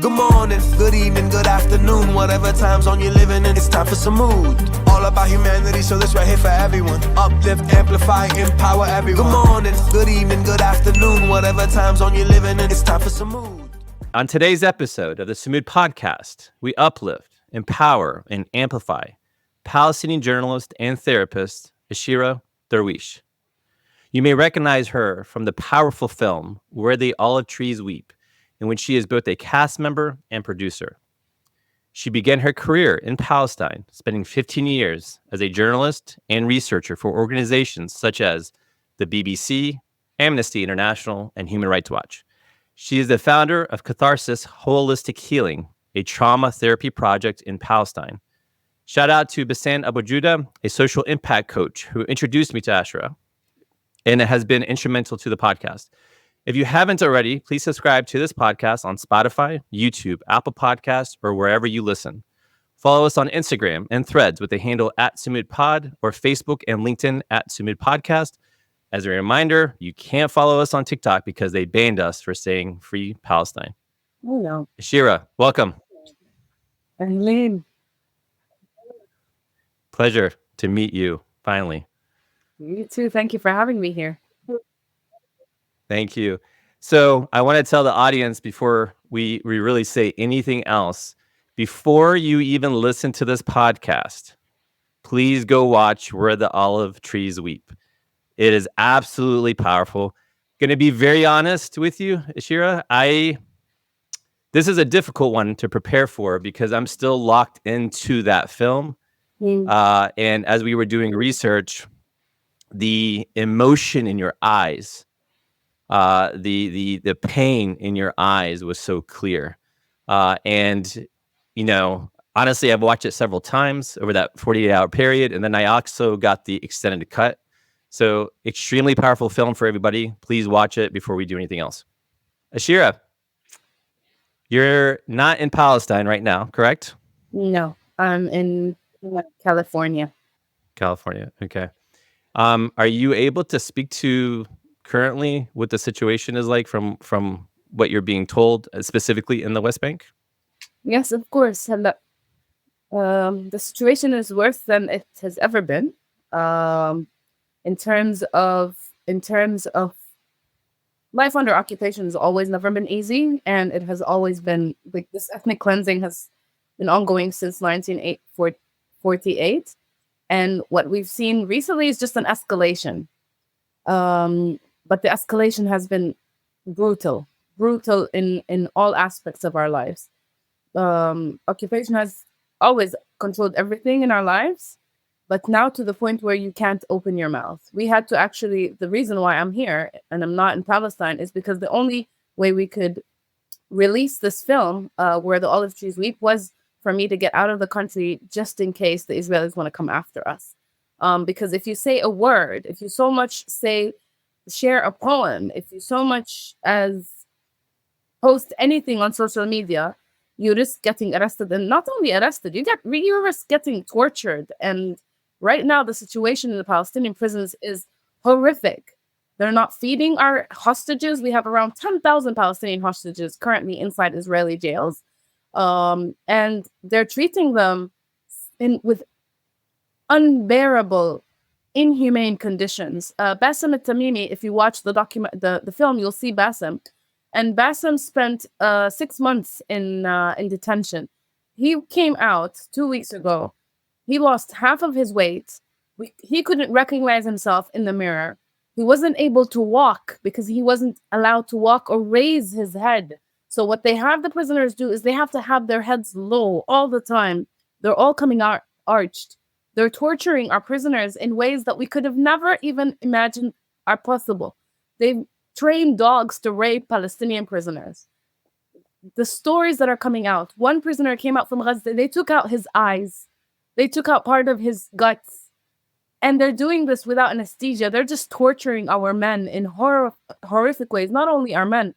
Good morning, good evening, good afternoon, whatever time zone you're living in, it's time for Sumúd. All about humanity, so this right here for everyone. Uplift, amplify, empower everyone. Good morning, good evening, good afternoon, whatever time zone you're living in, it's time for Sumúd. On today's episode of the Sumúd podcast, we uplift, empower, and amplify Palestinian journalist and therapist Ashira Darwish. You may recognize her from the powerful film Where the Olive Trees Weep, in which she is both a cast member and producer. She began her career in Palestine, spending 15 years as a journalist and researcher for organizations such as the BBC, Amnesty International, and Human Rights Watch. She is the founder of Catharsis Holistic Healing, a trauma therapy project in Palestine. Shout out to Basan Abu Judah, a social impact coach who introduced me to Ashira, and it has been instrumental to the podcast. If you haven't already, please subscribe to this podcast on Spotify, YouTube, Apple Podcasts, or wherever you listen. Follow us on Instagram and Threads with the handle @SumúdPod or Facebook and LinkedIn @SumúdPodcast. As a reminder, you can't follow us on TikTok because they banned us for saying Free Palestine. Oh, no. Ashira, welcome. Eileen. Pleasure to meet you, finally. You too. Thank you for having me here. Thank you. So I want to tell the audience before we really say anything else, before you even listen to this podcast, please go watch Where the Olive Trees Weep. It is absolutely powerful. Going to be very honest with you, Ashira. This is a difficult one to prepare for because I'm still locked into that film. And as we were doing research, the emotion in your eyes, the pain in your eyes was so clear. And, you know, honestly, I've watched it several times over that 48-hour period. And then I also got the extended cut. So extremely powerful film for everybody. Please watch it before we do anything else. Ashira, you're not in Palestine right now, correct? No, I'm in California. California. Okay. Are you able to speak to currently what the situation is like from what you're being told, specifically in the West Bank? Yes, of course. The situation is worse than it has ever been. In terms of life under occupation has always never been easy, and it has always been like this ethnic cleansing has been ongoing since 1948. And what we've seen recently is just an escalation. But the escalation has been brutal in all aspects of our lives. Occupation has always controlled everything in our lives, but now to the point where you can't open your mouth. We had to the reason why I'm here and I'm not in Palestine is because the only way we could release this film, Where the Olive Trees Weep, was for me to get out of the country just in case the Israelis want to come after us. Because if you say a word, if you so much share a poem, if you so much as post anything on social media, you risk getting arrested, and not only arrested, you risk getting tortured. And right now, the situation in the Palestinian prisons is horrific. They're not feeding our hostages. We have around 10,000 Palestinian hostages currently inside Israeli jails. And they're treating them with unbearable, inhumane conditions. Bassem al-Tamimi, if you watch the film, you'll see Bassem. And Bassem spent 6 months in detention. He came out 2 weeks ago. He lost half of his weight. He couldn't recognize himself in the mirror. He wasn't able to walk because he wasn't allowed to walk or raise his head. So what they have the prisoners do is they have to have their heads low all the time. They're all coming out arched. They're torturing our prisoners in ways that we could have never even imagined are possible. They've trained dogs to rape Palestinian prisoners. The stories that are coming out, one prisoner came out from Gaza, they took out his eyes. They took out part of his guts. And they're doing this without anesthesia. They're just torturing our men in horrific ways. Not only our men,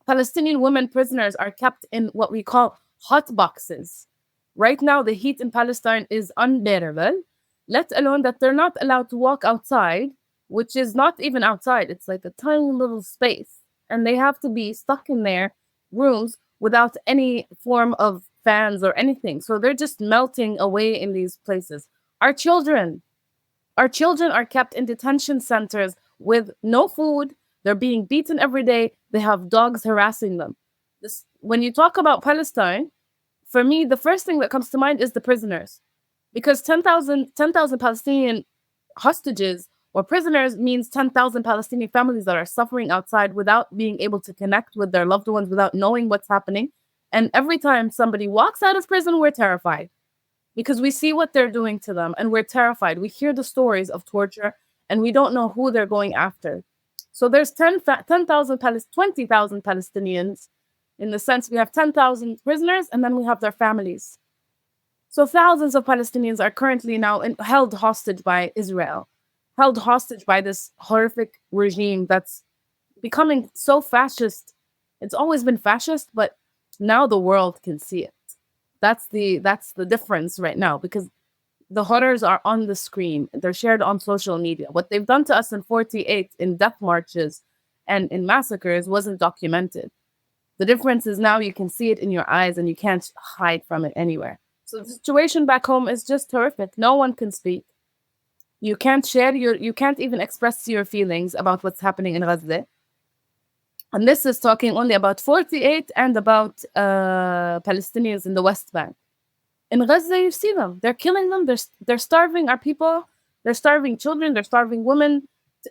Palestinian women prisoners are kept in what we call hot boxes. Right now, the heat in Palestine is unbearable, let alone that they're not allowed to walk outside, which is not even outside. It's like a tiny little space. And they have to be stuck in their rooms without any form of fans or anything. So they're just melting away in these places. Our children, our children are kept in detention centers with no food. They're being beaten every day. They have dogs harassing them. When you talk about Palestine, for me, the first thing that comes to mind is the prisoners. Because 10,000 Palestinian hostages or prisoners means 10,000 Palestinian families that are suffering outside without being able to connect with their loved ones, without knowing what's happening. And every time somebody walks out of prison, we're terrified because we see what they're doing to them and we're terrified. We hear the stories of torture and we don't know who they're going after. So there's 20,000 Palestinians, in the sense we have 10,000 prisoners and then we have their families. So thousands of Palestinians are currently now held hostage by Israel, held hostage by this horrific regime that's becoming so fascist. It's always been fascist, but now the world can see it. That's the difference right now, because the horrors are on the screen. They're shared on social media. What they've done to us in 48 in death marches and in massacres wasn't documented. The difference is now you can see it in your eyes and you can't hide from it anywhere. So the situation back home is just horrific. No one can speak. You can't share you can't even express your feelings about what's happening in Gaza. And this is talking only about 48 and about Palestinians in the West Bank. In Gaza, you see them. They're killing them. They're starving our people. They're starving children. They're starving women.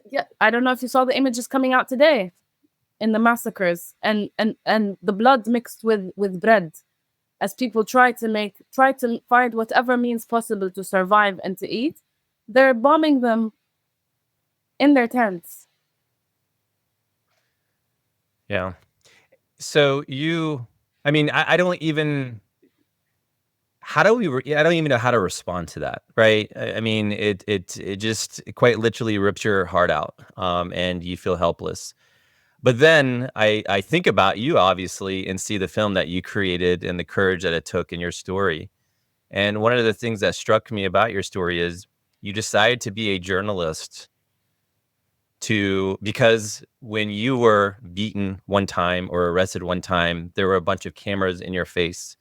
Yeah, I don't know if you saw the images coming out today in the massacres and the blood mixed with bread as people try to find whatever means possible to survive and to eat. They're bombing them in their tents. Yeah. So I don't even, I don't even know how to respond to that. Right. I mean, it just quite literally rips your heart out, and you feel helpless. But then I think about you, obviously, and see the film that you created and the courage that it took in your story. And one of the things that struck me about your story is you decided to be a journalist because when you were beaten one time or arrested one time, there were a bunch of cameras in your face,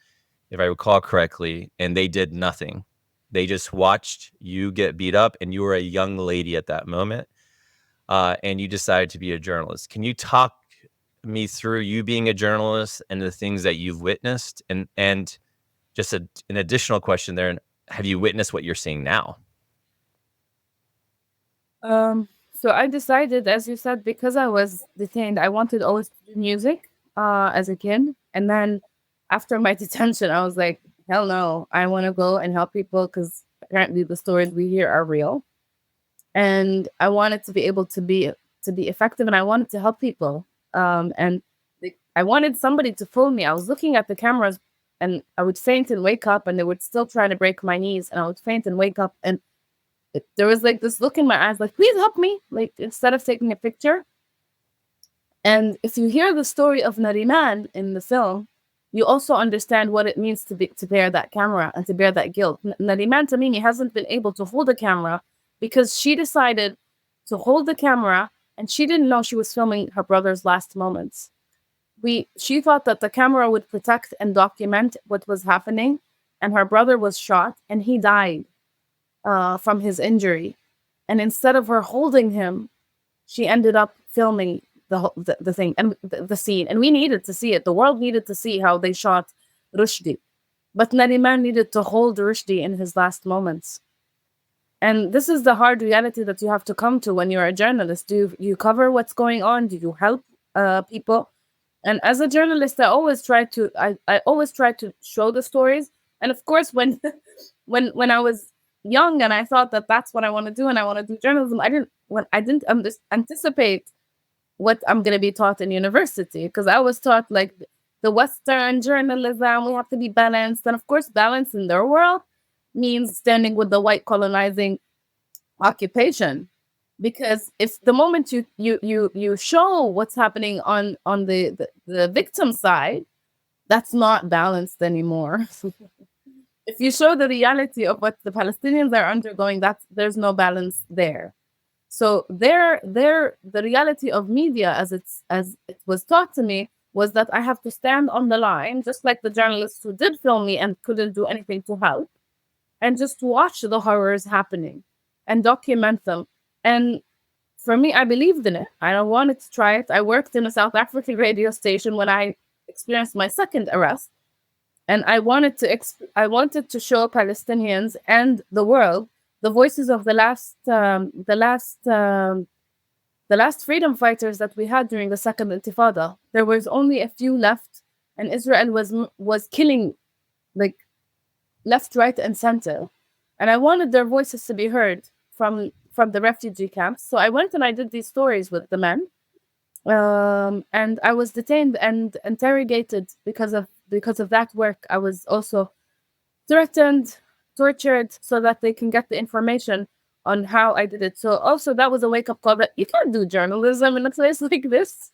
if I recall correctly, and they did nothing. They just watched you get beat up, and you were a young lady at that moment. And you decided to be a journalist. Can you talk me through you being a journalist and the things that you've witnessed? And just an additional question there, have you witnessed what you're seeing now? So I decided, as you said, because I was detained, I wanted always to do music as a kid. And then after my detention, I was like, hell no, I want to go and help people because apparently the stories we hear are real. And I wanted to be able to be effective, and I wanted to help people. I wanted somebody to film me. I was looking at the cameras, and I would faint and wake up, and they would still try to break my knees, and I would faint and wake up, and there was like this look in my eyes, like, please help me, like instead of taking a picture. And if you hear the story of Nariman in the film, you also understand what it means to bear that camera and to bear that guilt. Nariman Tamimi hasn't been able to hold a camera because she decided to hold the camera and she didn't know she was filming her brother's last moments. She thought that the camera would protect and document what was happening, and her brother was shot and he died from his injury. And instead of her holding him, she ended up filming the thing and the scene. And we needed to see it. The world needed to see how they shot Rushdie. But Nariman needed to hold Rushdie in his last moments. And this is the hard reality that you have to come to when you're a journalist. Do you cover what's going on? Do you help people? And as a journalist, I always try to show the stories. And of course, when I was young and I thought that that's what I want to do and I want to do journalism, I didn't anticipate what I'm going to be taught in university, because I was taught like the Western journalism, we have to be balanced. And of course, balance in their world means standing with the white colonizing occupation. Because if the moment you show what's happening on the victim side, that's not balanced anymore. If you show the reality of what the Palestinians are undergoing, there's no balance there. So the reality of media, as it was taught to me, was that I have to stand on the line, just like the journalists who did film me and couldn't do anything to help, and just watch the horrors happening and document them. And for me, I believed in it. I wanted to try it. I worked in a South African radio station when I experienced my second arrest, and I wanted to show Palestinians and the world the voices of the last freedom fighters that we had during the Second Intifada. There was only a few left, and Israel was killing, like, left, right, and center. And I wanted their voices to be heard from the refugee camps. So I went and I did these stories with the men. And I was detained and interrogated because of that work. I was also threatened, tortured, so that they can get the information on how I did it. So also that was a wake-up call that you can't do journalism in a place like this.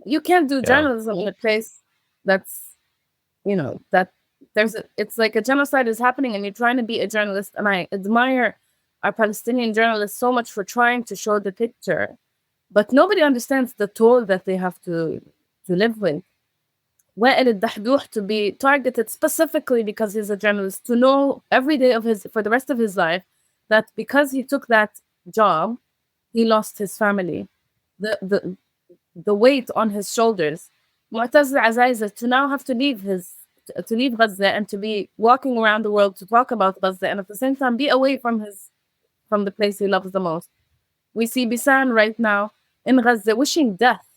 You can't do journalism in a place that's, that it's like a genocide is happening and you're trying to be a journalist. And I admire our Palestinian journalists so much for trying to show the picture, but nobody understands the toll that they have to live with. Wa'il al-Dahdouh, to be targeted specifically because he's a journalist, to know every day for the rest of his life that because he took that job, he lost his family. The weight on his shoulders. Mu'taz al-Azaiza, to now have to leave Gaza and to be walking around the world to talk about Gaza and at the same time be away from the place he loves the most. We see Bisan right now in Gaza wishing death.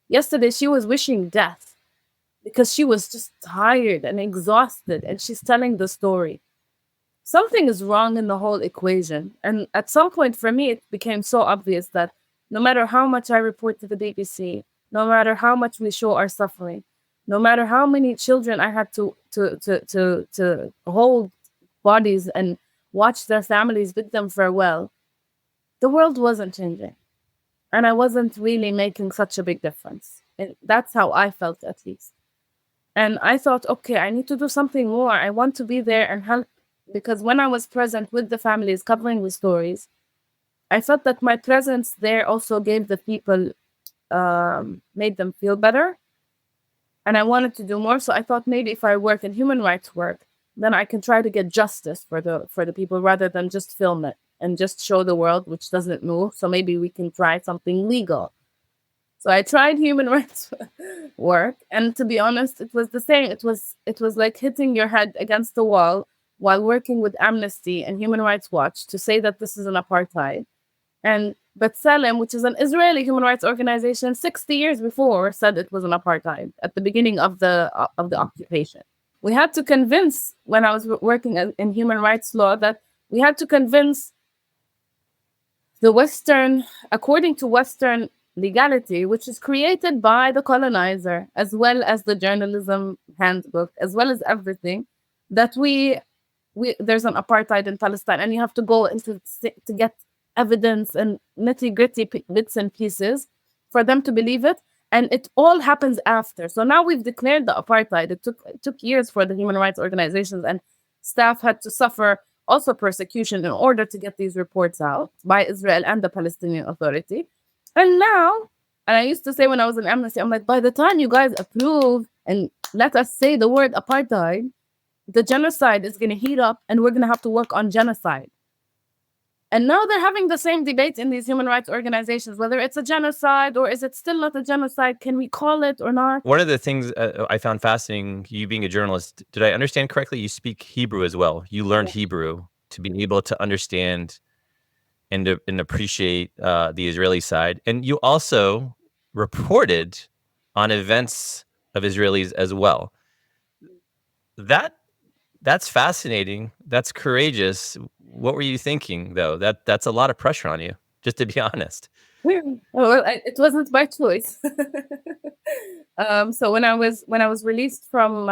Yesterday she was wishing death because she was just tired and exhausted, and she's telling the story. Something is wrong in the whole equation. And at some point for me, it became so obvious that no matter how much I report to the BBC, no matter how much we show our suffering, no matter how many children I had to hold bodies and watch their families bid them farewell, the world wasn't changing. And I wasn't really making such a big difference. And that's how I felt, at least. And I thought, okay, I need to do something more. I want to be there and help. Because when I was present with the families, covering the stories, I felt that my presence there also gave the people, made them feel better. And I wanted to do more. So I thought maybe if I work in human rights work, then I can try to get justice for the people rather than just film it and just show the world, which doesn't move. So maybe we can try something legal. So I tried human rights work. And to be honest, it was the same. It was like hitting your head against the wall while working with Amnesty and Human Rights Watch to say that this is an apartheid. And B'Tselem, which is an Israeli human rights organization, 60 years before said it was an apartheid at the beginning of the occupation. We had to convince, when I was working in human rights law, that we had to convince the Western, according to Western legality, which is created by the colonizer, as well as the journalism handbook, as well as everything, that there's an apartheid in Palestine, and you have to go into to get evidence and nitty-gritty bits and pieces for them to believe it. And it all happens after. So now we've declared the apartheid. It took years for the human rights organizations and staff had to suffer also persecution in order to get these reports out by Israel and the Palestinian Authority. And now, and I used to say when I was in Amnesty, I'm like, by the time you guys approve and let us say the word apartheid, the genocide is going to heat up and we're going to have to work on genocide. And now they're having the same debate in these human rights organizations, whether it's a genocide or is it still not a genocide? Can we call it or not? One of the things I found fascinating, you being a journalist, did I understand correctly? You speak Hebrew as well. You learned Hebrew to be able to understand and appreciate the Israeli side. And you also reported on events of Israelis as well. That's fascinating. That's courageous. What were you thinking, though? That's a lot of pressure on you, just to be honest. Well, it wasn't by choice. So when I was released from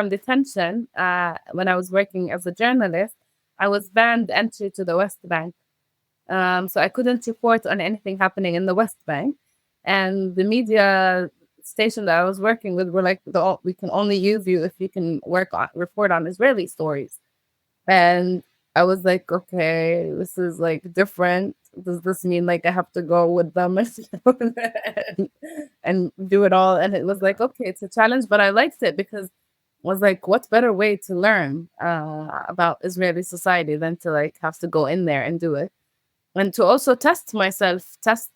detention, when I was working as a journalist, I was banned entry to the West Bank. So I couldn't report on anything happening in the West Bank, and the media station that I was working with were like, we can only use you if you can report on Israeli stories. And I was like, okay, this is like different. does this mean like I have to go with them and do it all? And it was like, okay, it's a challenge, but I liked it because I was like, what better way to learn about Israeli society than to like have to go in there and do it, and to also test myself, test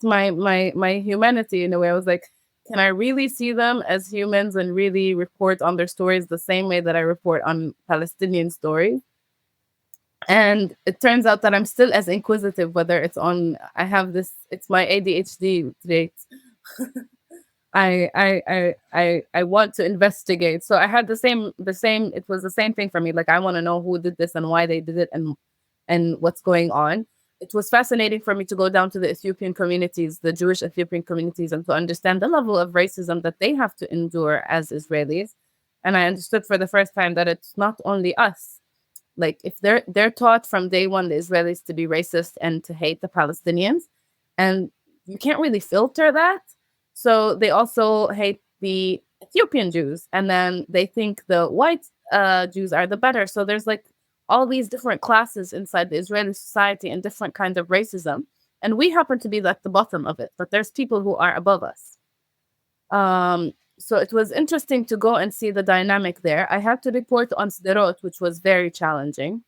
my humanity in a way. I was like, can I really see them as humans and really report on their stories the same way that I report on Palestinian stories? And it turns out that I'm still as inquisitive, whether it's on, I have this, it's my ADHD trait. I want to investigate. So I had the same, it was the same thing for me. Like, I want to know who did this and why they did it and what's going on. It was fascinating for me to go down to the Ethiopian communities, the Jewish Ethiopian communities, and to understand the level of racism that they have to endure as Israelis. And I understood for the first time that it's not only us. Like, if they're taught from day one, the Israelis, to be racist and to hate the Palestinians, and you can't really filter that. So they also hate the Ethiopian Jews, and then they think the white Jews are the better. So there's like all these different classes inside the Israeli society and different kinds of racism, and we happen to be at the bottom of it. But there's people who are above us. So it was interesting to go and see the dynamic there. I had to report on Sderot, which was very challenging.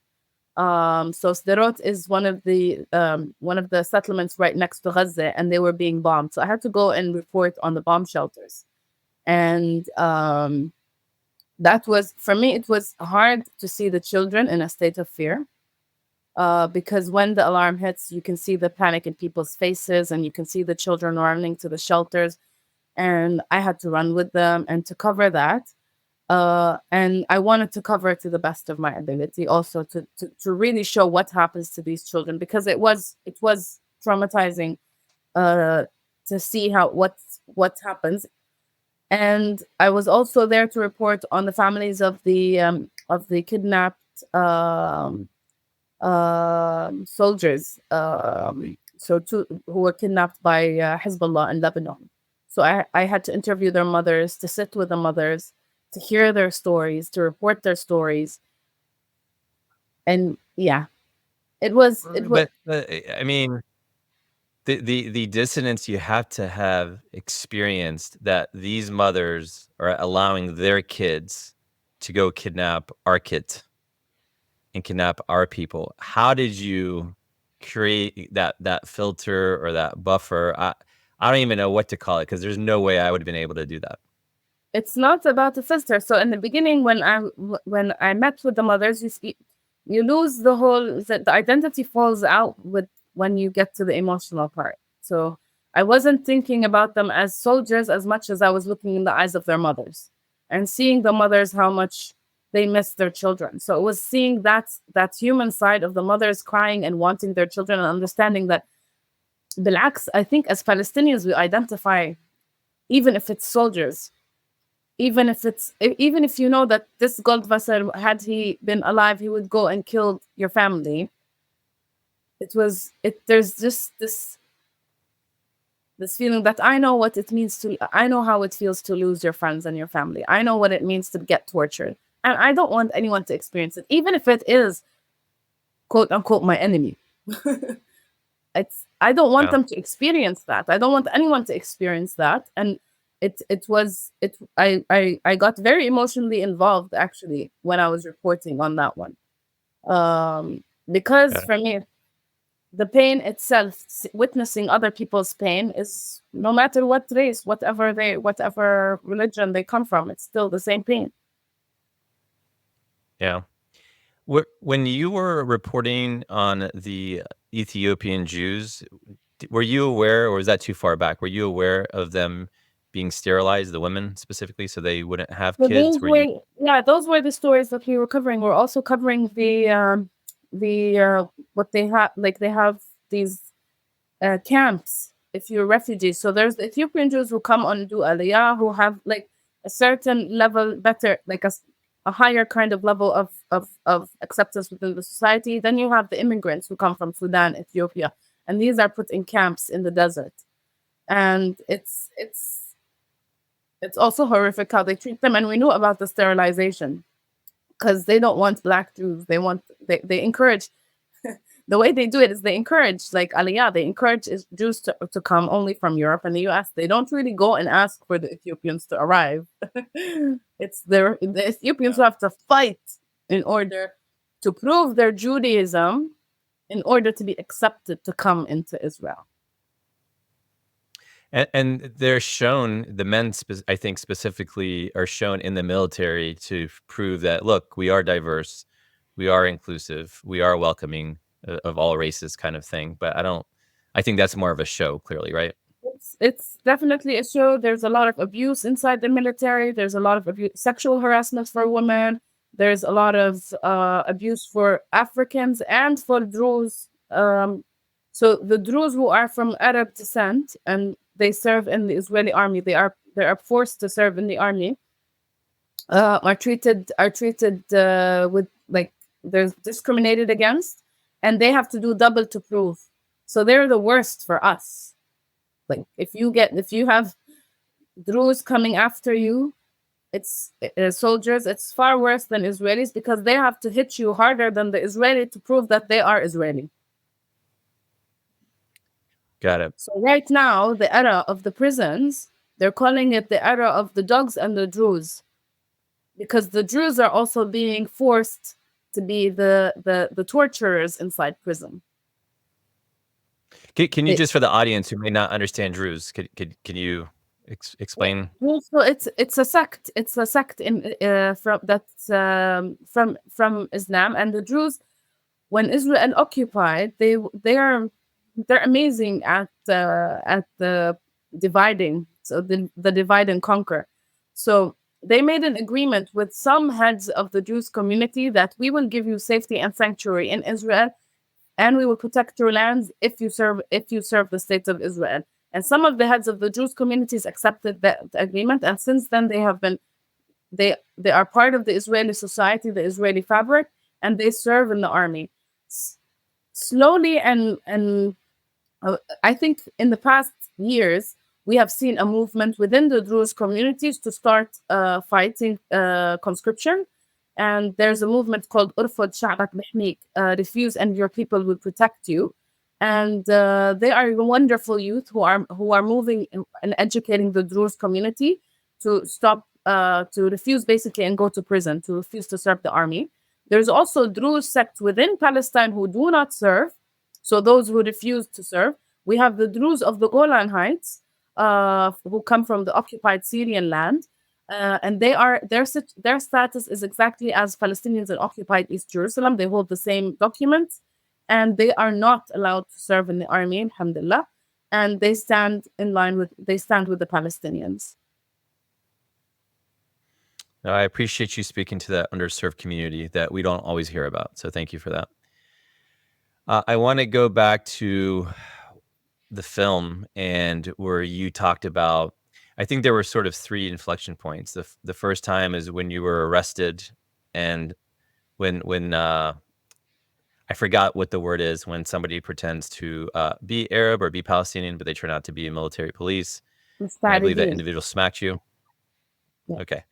So Sderot is one of the settlements right next to Gaza, and they were being bombed. So I had to go and report on the bomb shelters. And that was, for me, it was hard to see the children in a state of fear. Because when the alarm hits, you can see the panic in people's faces, and you can see the children running to the shelters. And I had to run with them and to cover that. And I wanted to cover it to the best of my ability, also to really show what happens to these children, because it was traumatizing to see what happens. And I was also there to report on the families of the kidnapped soldiers, who were kidnapped by Hezbollah in Lebanon. So I had to interview their mothers, to sit with the mothers, to hear their stories, to report their stories. And yeah, it was. But I mean, the dissonance you have to have experienced, that these mothers are allowing their kids to go kidnap our kids and kidnap our people. How did you create that filter or that buffer? I don't even know what to call it, because there's no way I would have been able to do that. It's not about the filter. So in the beginning, when I met with the mothers, you lose the identity falls out when you get to the emotional part. So I wasn't thinking about them as soldiers as much as I was looking in the eyes of their mothers and seeing the mothers, how much they miss their children. So it was seeing that human side of the mothers crying and wanting their children, and understanding that, بالعكس, I think as Palestinians, we identify, even if it's soldiers, even if you know that this Goldwasser, had he been alive, he would go and kill your family. There's just this feeling that I know how it feels to lose your friends and your family. I know what it means to get tortured. And I don't want anyone to experience it, even if it is, quote unquote, my enemy. I don't want them to experience that. I don't want anyone to experience that. And I got very emotionally involved, actually, when I was reporting on that one. Because for me, the pain itself, witnessing other people's pain, is, no matter what race, whatever religion they come from, it's still the same pain. Yeah. When you were reporting on the Ethiopian Jews, were you aware, or was that too far back? Were you aware of them being sterilized, the women specifically, so they wouldn't have So kids? those were the stories that we were covering. We're also covering what they have. Like, they have these camps if you're refugees. So there's the Ethiopian Jews who come on do Aliyah, who have like a certain level better, like a higher kind of level of acceptance within the society. Then you have the immigrants who come from Sudan, Ethiopia, and these are put in camps in the desert. And it's also horrific how they treat them. And we knew about the sterilization, because they don't want Black Jews. They encourage the way they do it is they encourage, like Aliyah, they encourage Jews to come only from Europe and the US. They don't really go and ask for the Ethiopians to arrive. It's the Ethiopians who have to fight in order to prove their Judaism in order to be accepted to come into Israel. And they're shown, the men, I think specifically, are shown in the military to prove that, look, we are diverse, we are inclusive, we are welcoming of all races, kind of thing. But I think that's more of a show, clearly, right? It's definitely a show. There's a lot of abuse inside the military. There's a lot of sexual harassment for women. There's a lot of abuse for Africans and for Druze. So the Druze who are from Arab descent and they serve in the Israeli army, they are forced to serve in the army. Are treated with, like, they're discriminated against, and they have to do double to prove. So they're the worst for us. Like, if you have Druze coming after you, it's soldiers, it's far worse than Israelis, because they have to hit you harder than the Israeli to prove that they are Israeli. Got it. So right now, the era of the prisons, they're calling it the era of the dogs and the Druze, because the Druze are also being forced to be the torturers inside prison. Can you just, for the audience who may not understand Druze, can you explain? Well, so it's a sect. It's a sect from Islam, and the Druze, when Israel occupied, they're amazing at the dividing. So the divide and conquer. So they made an agreement with some heads of the Jewish community that we will give you safety and sanctuary in Israel, and we will protect your lands if you serve the state of Israel. And some of the heads of the Jewish communities accepted that agreement, and since then they are part of the Israeli society, the Israeli fabric, and they serve in the army. Slowly, and I think in the past years, we have seen a movement within the Druze communities to start fighting conscription. And there's a movement called Urfod Sha'bak Mihmik, refuse and your people will protect you. And they are wonderful youth who are moving and educating the Druze community to stop, to refuse basically and go to prison, to refuse to serve the army. There's also Druze sects within Palestine who do not serve. So those who refuse to serve, we have the Druze of the Golan Heights, who come from the occupied Syrian land, and their status is exactly as Palestinians in occupied East Jerusalem. They hold the same documents, and they are not allowed to serve in the army, alhamdulillah, and they stand with the Palestinians. I appreciate you speaking to that underserved community that we don't always hear about. So thank you for that. I want to go back to the film and where you talked about, I think there were sort of three inflection points. The first time is when you were arrested, and when I forgot what the word is, when somebody pretends to be Arab or be Palestinian, but they turn out to be military police. I believe that individual smacked you. Yeah. Okay.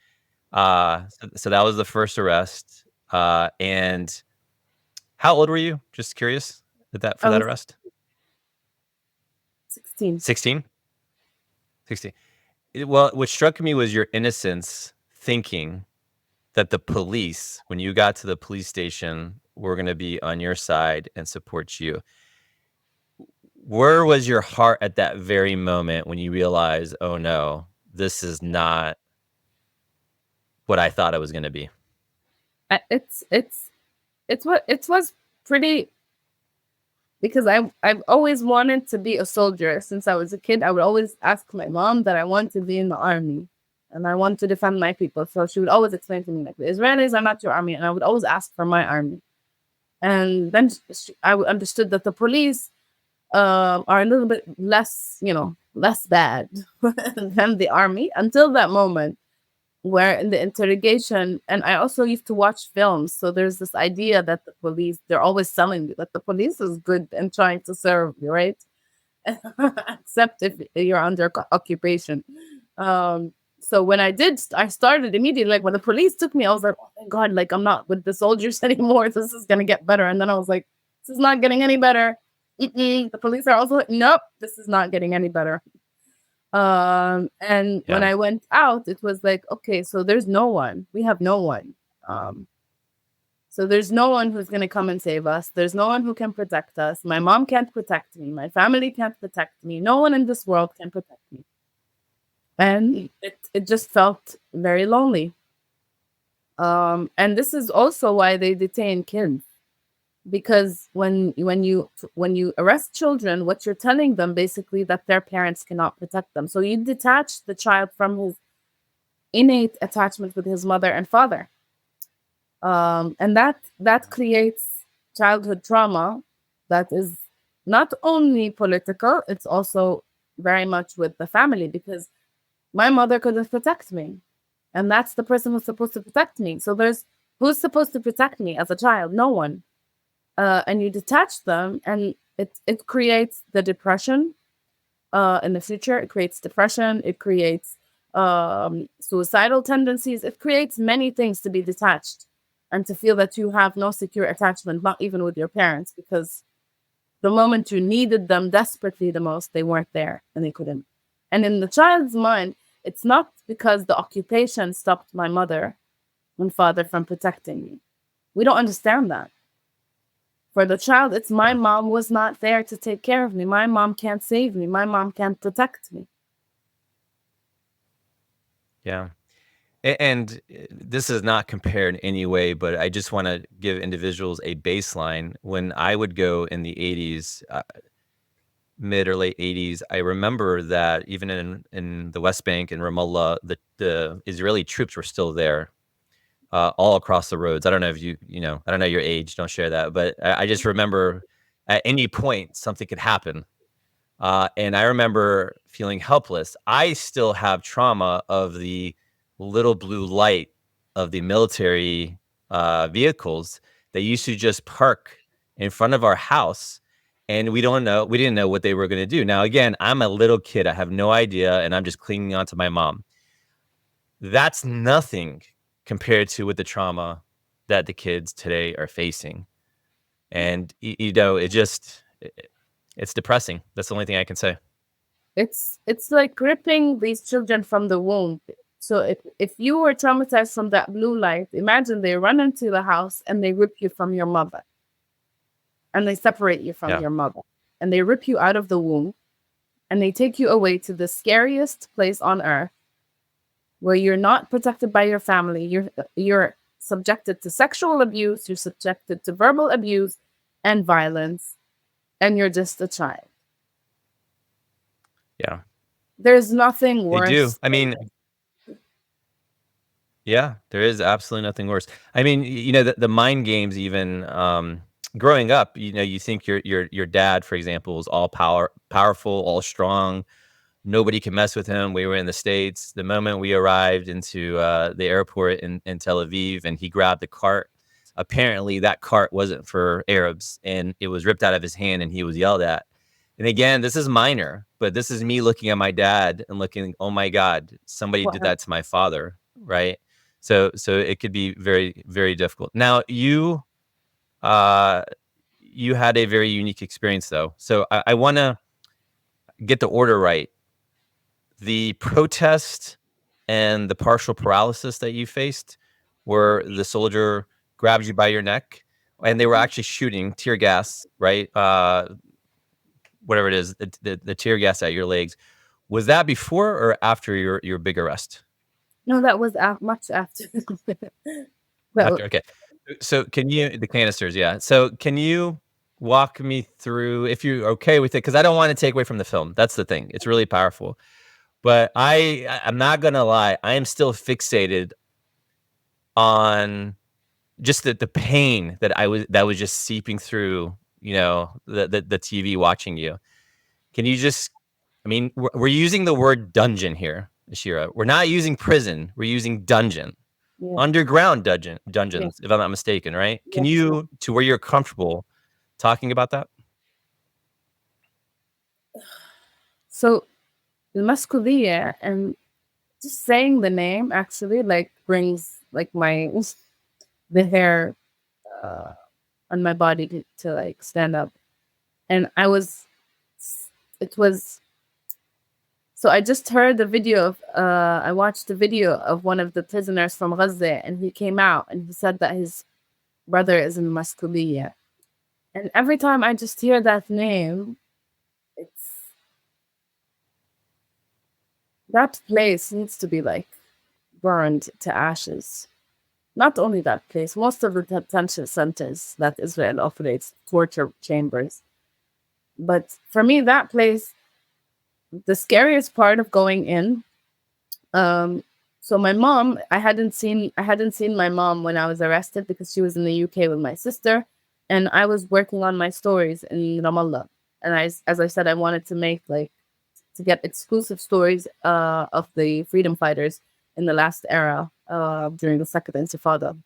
So that was the first arrest. And how old were you? Just curious for that arrest. 16. 16? 16. Well, what struck me was your innocence, thinking that the police, when you got to the police station, were going to be on your side and support you. Where was your heart at that very moment when you realized, oh no, this is not what I thought it was going to be? It was pretty, because I've always wanted to be a soldier since I was a kid. I would always ask my mom that I want to be in the army and I want to defend my people. So she would always explain to me, like, the Israelis are not your army, and I would always ask for my army. And then I understood that the police are a little bit less bad than the army, until that moment where in the interrogation, and I also used to watch films, so there's this idea that the police, they're always telling you that the police is good and trying to serve you, right? Except if you're under occupation. So when I started immediately, like when the police took me, I was like, oh my God, like I'm not with the soldiers anymore. This is going to get better. And then I was like, this is not getting any better. The police are also, nope, this is not getting any better. And when Yeah. I went out, it was like, okay, so there's no one. We have no one. So there's no one who's going to come and save us. There's no one who can protect us. My mom can't protect me. My family can't protect me. No one in this world can protect me. And it just felt very lonely. And this is also why they detain kids. Because when you arrest children, what you're telling them basically that their parents cannot protect them. So you detach the child from his innate attachment with his mother and father. And that creates childhood trauma that is not only political, it's also very much with the family, because my mother couldn't protect me. And that's the person who's supposed to protect me. So who's supposed to protect me as a child? No one. And you detach them, and it creates the depression in the future. It creates depression. It creates suicidal tendencies. It creates many things to be detached and to feel that you have no secure attachment, not even with your parents, because the moment you needed them desperately the most, they weren't there and they couldn't. And in the child's mind, it's not because the occupation stopped my mother and father from protecting me. We don't understand that. For the child, it's my mom was not there to take care of me. My mom can't save me. My mom can't protect me. Yeah. And this is not compared in any way, but I just want to give individuals a baseline. When I would go in the 80s, mid or late 80s, I remember that even in the West Bank and Ramallah, the Israeli troops were still there, all across the roads. I don't know if I don't know your age, don't share that, but I just remember at any point something could happen. And I remember feeling helpless. I still have trauma of the little blue light of the military vehicles that used to just park in front of our house, and we didn't know what they were going to do. Now, again, I'm a little kid. I have no idea, and I'm just clinging on to my mom. That's nothing compared to with the trauma that the kids today are facing. And, it's depressing. That's the only thing I can say. It's like ripping these children from the womb. So if you were traumatized from that blue light, imagine they run into the house and they rip you from your mother. And they separate you from Yeah. your mother. And they rip you out of the womb. And they take you away to the scariest place on earth, where you're not protected by your family. You're subjected to sexual abuse. You're subjected to verbal abuse and violence. And you're just a child. Yeah. There's nothing They worse. do. I mean, yeah, there is absolutely nothing worse. I mean, the mind games, even growing up, you think your dad, for example, is all powerful, all strong. Nobody can mess with him. We were in the States. The moment we arrived into the airport in Tel Aviv, and he grabbed the cart, apparently that cart wasn't for Arabs, and it was ripped out of his hand, and he was yelled at. And again, this is minor, but this is me looking at my dad and looking, oh my God, somebody did that to my father, right? So it could be very, very difficult. Now, you had a very unique experience, though. So I want to get the order right. The protest and the partial paralysis that you faced, where the soldier grabbed you by your neck, and they were actually shooting tear gas, right? Whatever it is, the tear gas at your legs. Was that before or after your big arrest? No, that was much after. After, okay. So the canisters, yeah. So can you walk me through, if you're okay with it? Because I don't want to take away from the film. That's the thing. It's really powerful. But I'm not gonna lie, I am still fixated on just the pain that was just seeping through, the TV watching you. Can you just, I mean, we're using the word dungeon here, Ashira. We're not using prison. We're using dungeon. Yeah. Underground dungeons, if I'm not mistaken, right? Can you, to where you're comfortable talking about that? So المسكولية, and just saying the name actually like brings like the hair on my body to like stand up. And it was, so I just heard the video of, I watched the video of one of the prisoners from Gaza, and he came out and he said that his brother is in Maskubiya. And every time I just hear that name, that place needs to be like burned to ashes. Not only that place, most of the detention centers that Israel operates, torture chambers. But for me, that place, the scariest part of going in. So my mom, I hadn't seen my mom when I was arrested because she was in the UK with my sister, and I was working on my stories in Ramallah. And as I said, I wanted to make to get exclusive stories of the freedom fighters in the last era during the Second Intifada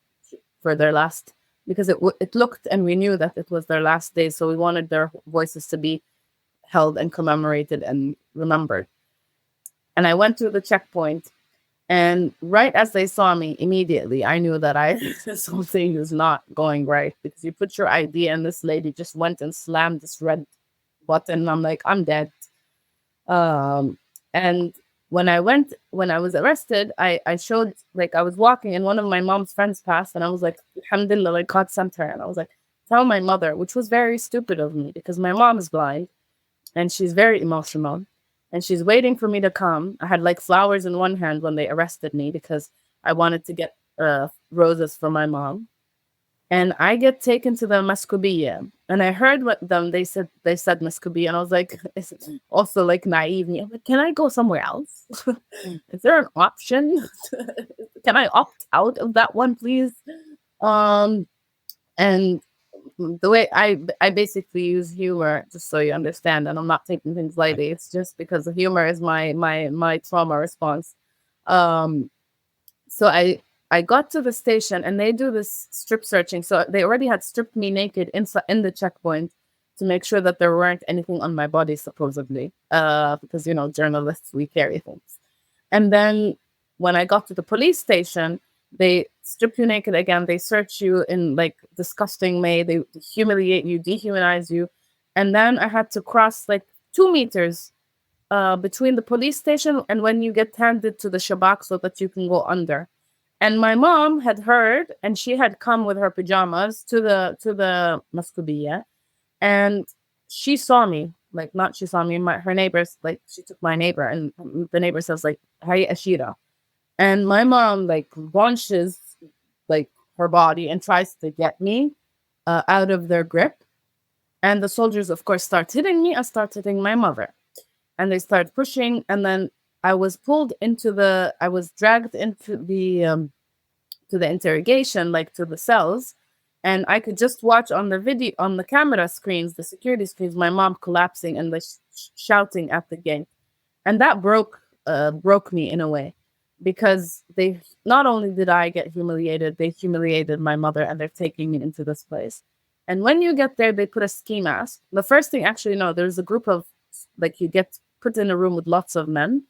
for their last, because it looked and we knew that it was their last day, so we wanted their voices to be held and commemorated and remembered. And I went through the checkpoint, and right as they saw me, immediately I knew that something was not going right, because you put your ID and this lady just went and slammed this red button, and I'm like, I'm dead. And when I was arrested, I showed, I was walking and one of my mom's friends passed, and I was like, Alhamdulillah, God sent her. And I was like, tell my mother, which was very stupid of me because my mom is blind and she's very emotional and she's waiting for me to come. I had flowers in one hand when they arrested me because I wanted to get roses for my mom. And I get taken to the Maskubiya, and I heard they said Maskubiya, and I was like, it's also naive. I'm like, can I go somewhere else? Is there an option? Can I opt out of that one, please? And the way I basically use humor, just so you understand, and I'm not taking things lightly. It's just because the humor is my trauma response. So I got to the station and they do this strip searching. So they already had stripped me naked in the checkpoint to make sure that there weren't anything on my body, supposedly, because, journalists, we carry things. And then when I got to the police station, they strip you naked again. They search you in disgusting way. They humiliate you, dehumanize you. And then I had to cross 2 meters between the police station and when you get handed to the shabak so that you can go under. And my mom had heard, and she had come with her pajamas to the Maskubiya, and she saw me. She saw me. Her neighbors, she took my neighbor, and the neighbor says "Hi, Ashira," and my mom launches her body and tries to get me out of their grip, and the soldiers, of course, start hitting me. I start hitting my mother, and they start pushing, and then I was dragged into the to the interrogation, to the cells, and I could just watch on the camera screens, the security screens, my mom collapsing and shouting at the gate, and that broke me in a way, because they not only did I get humiliated, they humiliated my mother, and they're taking me into this place. And when you get there, they put a ski mask. The first thing, actually, no, there's a group of you get put in a room with lots of men.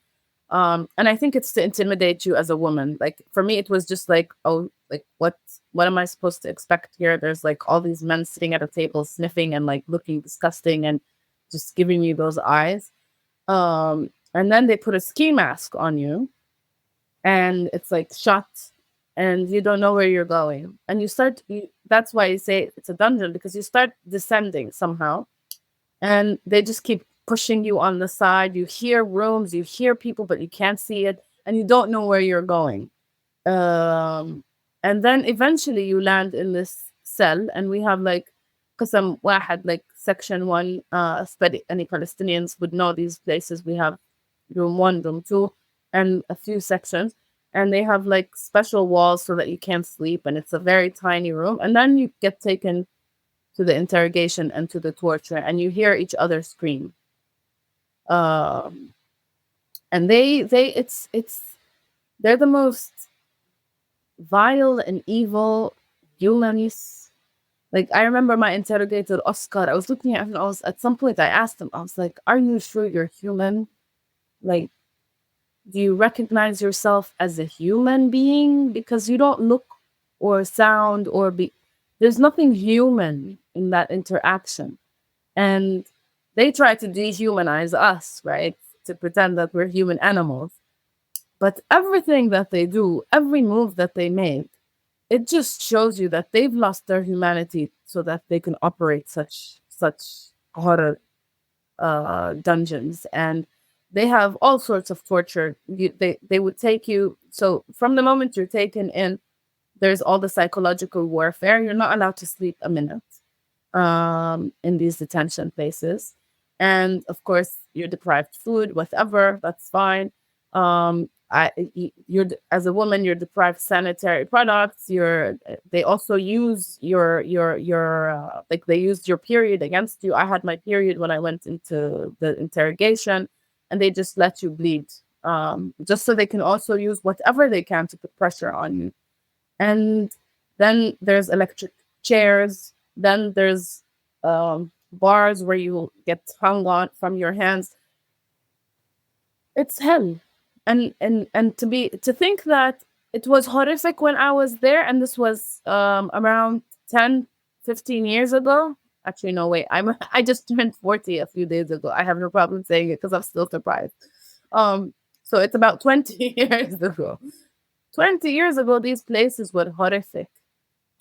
And I think it's to intimidate you as a woman. For me, it was just what am I supposed to expect here? There's all these men sitting at a table sniffing and looking disgusting and just giving you those eyes. And then they put a ski mask on you, and it's shut, and you don't know where you're going. And that's why you say it's a dungeon, because you start descending somehow, and they just keep pushing you on the side. You hear rooms, you hear people, but you can't see it, and you don't know where you're going. And then eventually you land in this cell, and we have Qasam Wahad, section 1, any Palestinians would know these places. We have room 1, room 2, and a few sections, and they have special walls so that you can't sleep, and it's a very tiny room. And then you get taken to the interrogation and to the torture, and you hear each other scream. And they're the most vile and evil humans. I remember my interrogator Oscar, I was looking at him, at some point I asked him, I was like, are you sure you're human? Do you recognize yourself as a human being? Because you don't look or sound or be There's nothing human in that interaction. And they try to dehumanize us, right? To pretend that we're human animals. But everything that they do, every move that they make, it just shows you that they've lost their humanity so that they can operate such horror dungeons. And they have all sorts of torture. They would take you. So from the moment you're taken in, there's all the psychological warfare. You're not allowed to sleep a minute in these detention places. And of course, you're deprived food, whatever, that's fine. You're as a woman, you're deprived sanitary products. They also use your like they used your period against you. I had my period when I went into the interrogation, and they just let you bleed, just so they can also use whatever they can to put pressure on you. And then there's electric chairs. Then there's bars where you get hung on from your hands. It's hell. And to think that it was horrific when I was there, and this was around 10-15 years ago. Actually, no, wait. I just turned 40 a few days ago. I have no problem saying it because I'm still surprised. So it's about 20 years ago. 20 years ago, these places were horrific.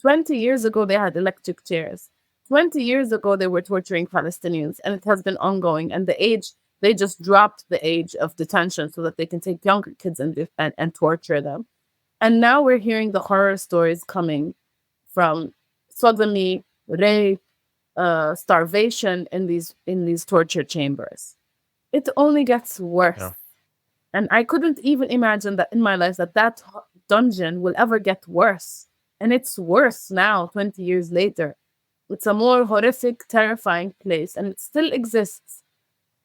20 years ago, they had electric chairs. 20 years ago, they were torturing Palestinians, and it has been ongoing. And they just dropped the age of detention so that they can take younger kids and torture them. And now we're hearing the horror stories coming from sodomy, rape, starvation in these torture chambers. It only gets worse. Yeah. And I couldn't even imagine that in my life that dungeon will ever get worse. And it's worse now, 20 years later. It's a more horrific, terrifying place, and it still exists.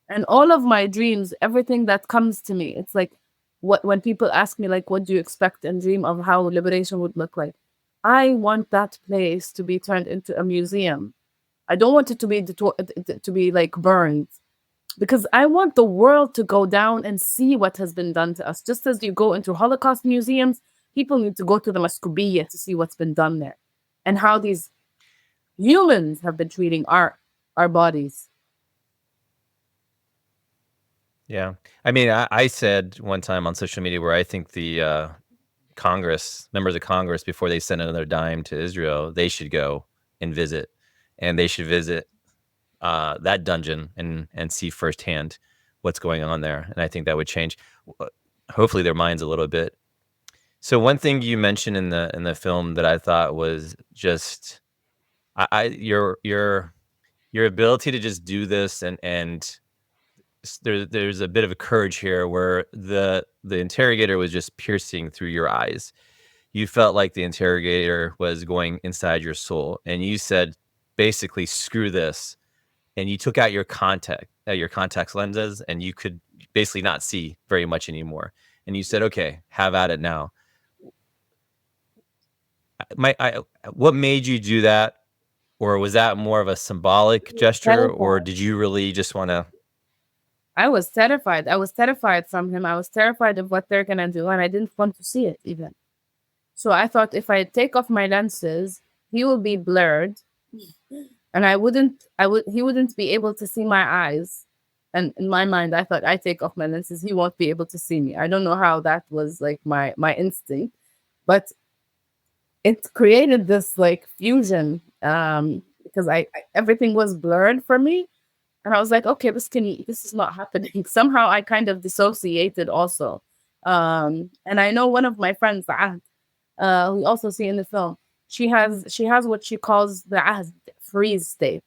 And all of my dreams, everything that comes to me, it's like when people ask me, like, what do you expect and dream of how liberation would look like? I want that place to be turned into a museum. I don't want it to be like burned, because I want the world to go down and see what has been done to us. Just as you go into Holocaust museums, people need to go to the Maskubiya to see what's been done there and how these humans have been treating our bodies. Yeah. I mean, I said one time on social media where I think the members of Congress, before they send another dime to Israel, they should go and visit. And they should visit that dungeon and see firsthand what's going on there. And I think that would change, hopefully, their minds a little bit. So one thing you mentioned in the film that I thought was just your ability to just do this, and there's a bit of a courage here where the interrogator was just piercing through your eyes. You felt like the interrogator was going inside your soul, and you said basically, screw this. And you took out your contact lenses, and you could basically not see very much anymore. And you said, okay, have at it now. What made you do that? Or was that more of a symbolic gesture? Or did you really just want to? I was terrified. I was terrified from him. I was terrified of what they're going to do. And I didn't want to see it even. So I thought if I take off my lenses, he will be blurred. And he wouldn't be able to see my eyes. And in my mind, I thought I take off my lenses, he won't be able to see me. I don't know how that was like my instinct, but it created this like fusion because I everything was blurred for me. And I was like, okay, this is not happening. Somehow I kind of dissociated also. And I know one of my friends, who you also see in the film, she has what she calls the freeze state.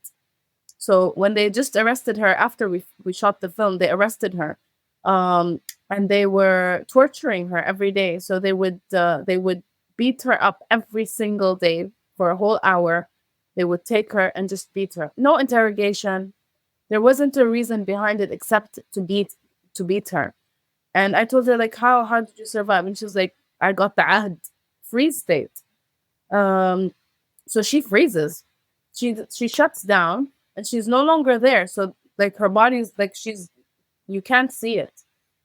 So when they just arrested her after we shot the film, they arrested her, and they were torturing her every day. So they would beat her up every single day for a whole hour. They would take her and just beat her. No interrogation. There wasn't a reason behind it except to beat her. And I told her, like, how did you survive? And she was like, I got the freeze state. So she freezes. She shuts down and she's no longer there. So like her body's like you can't see it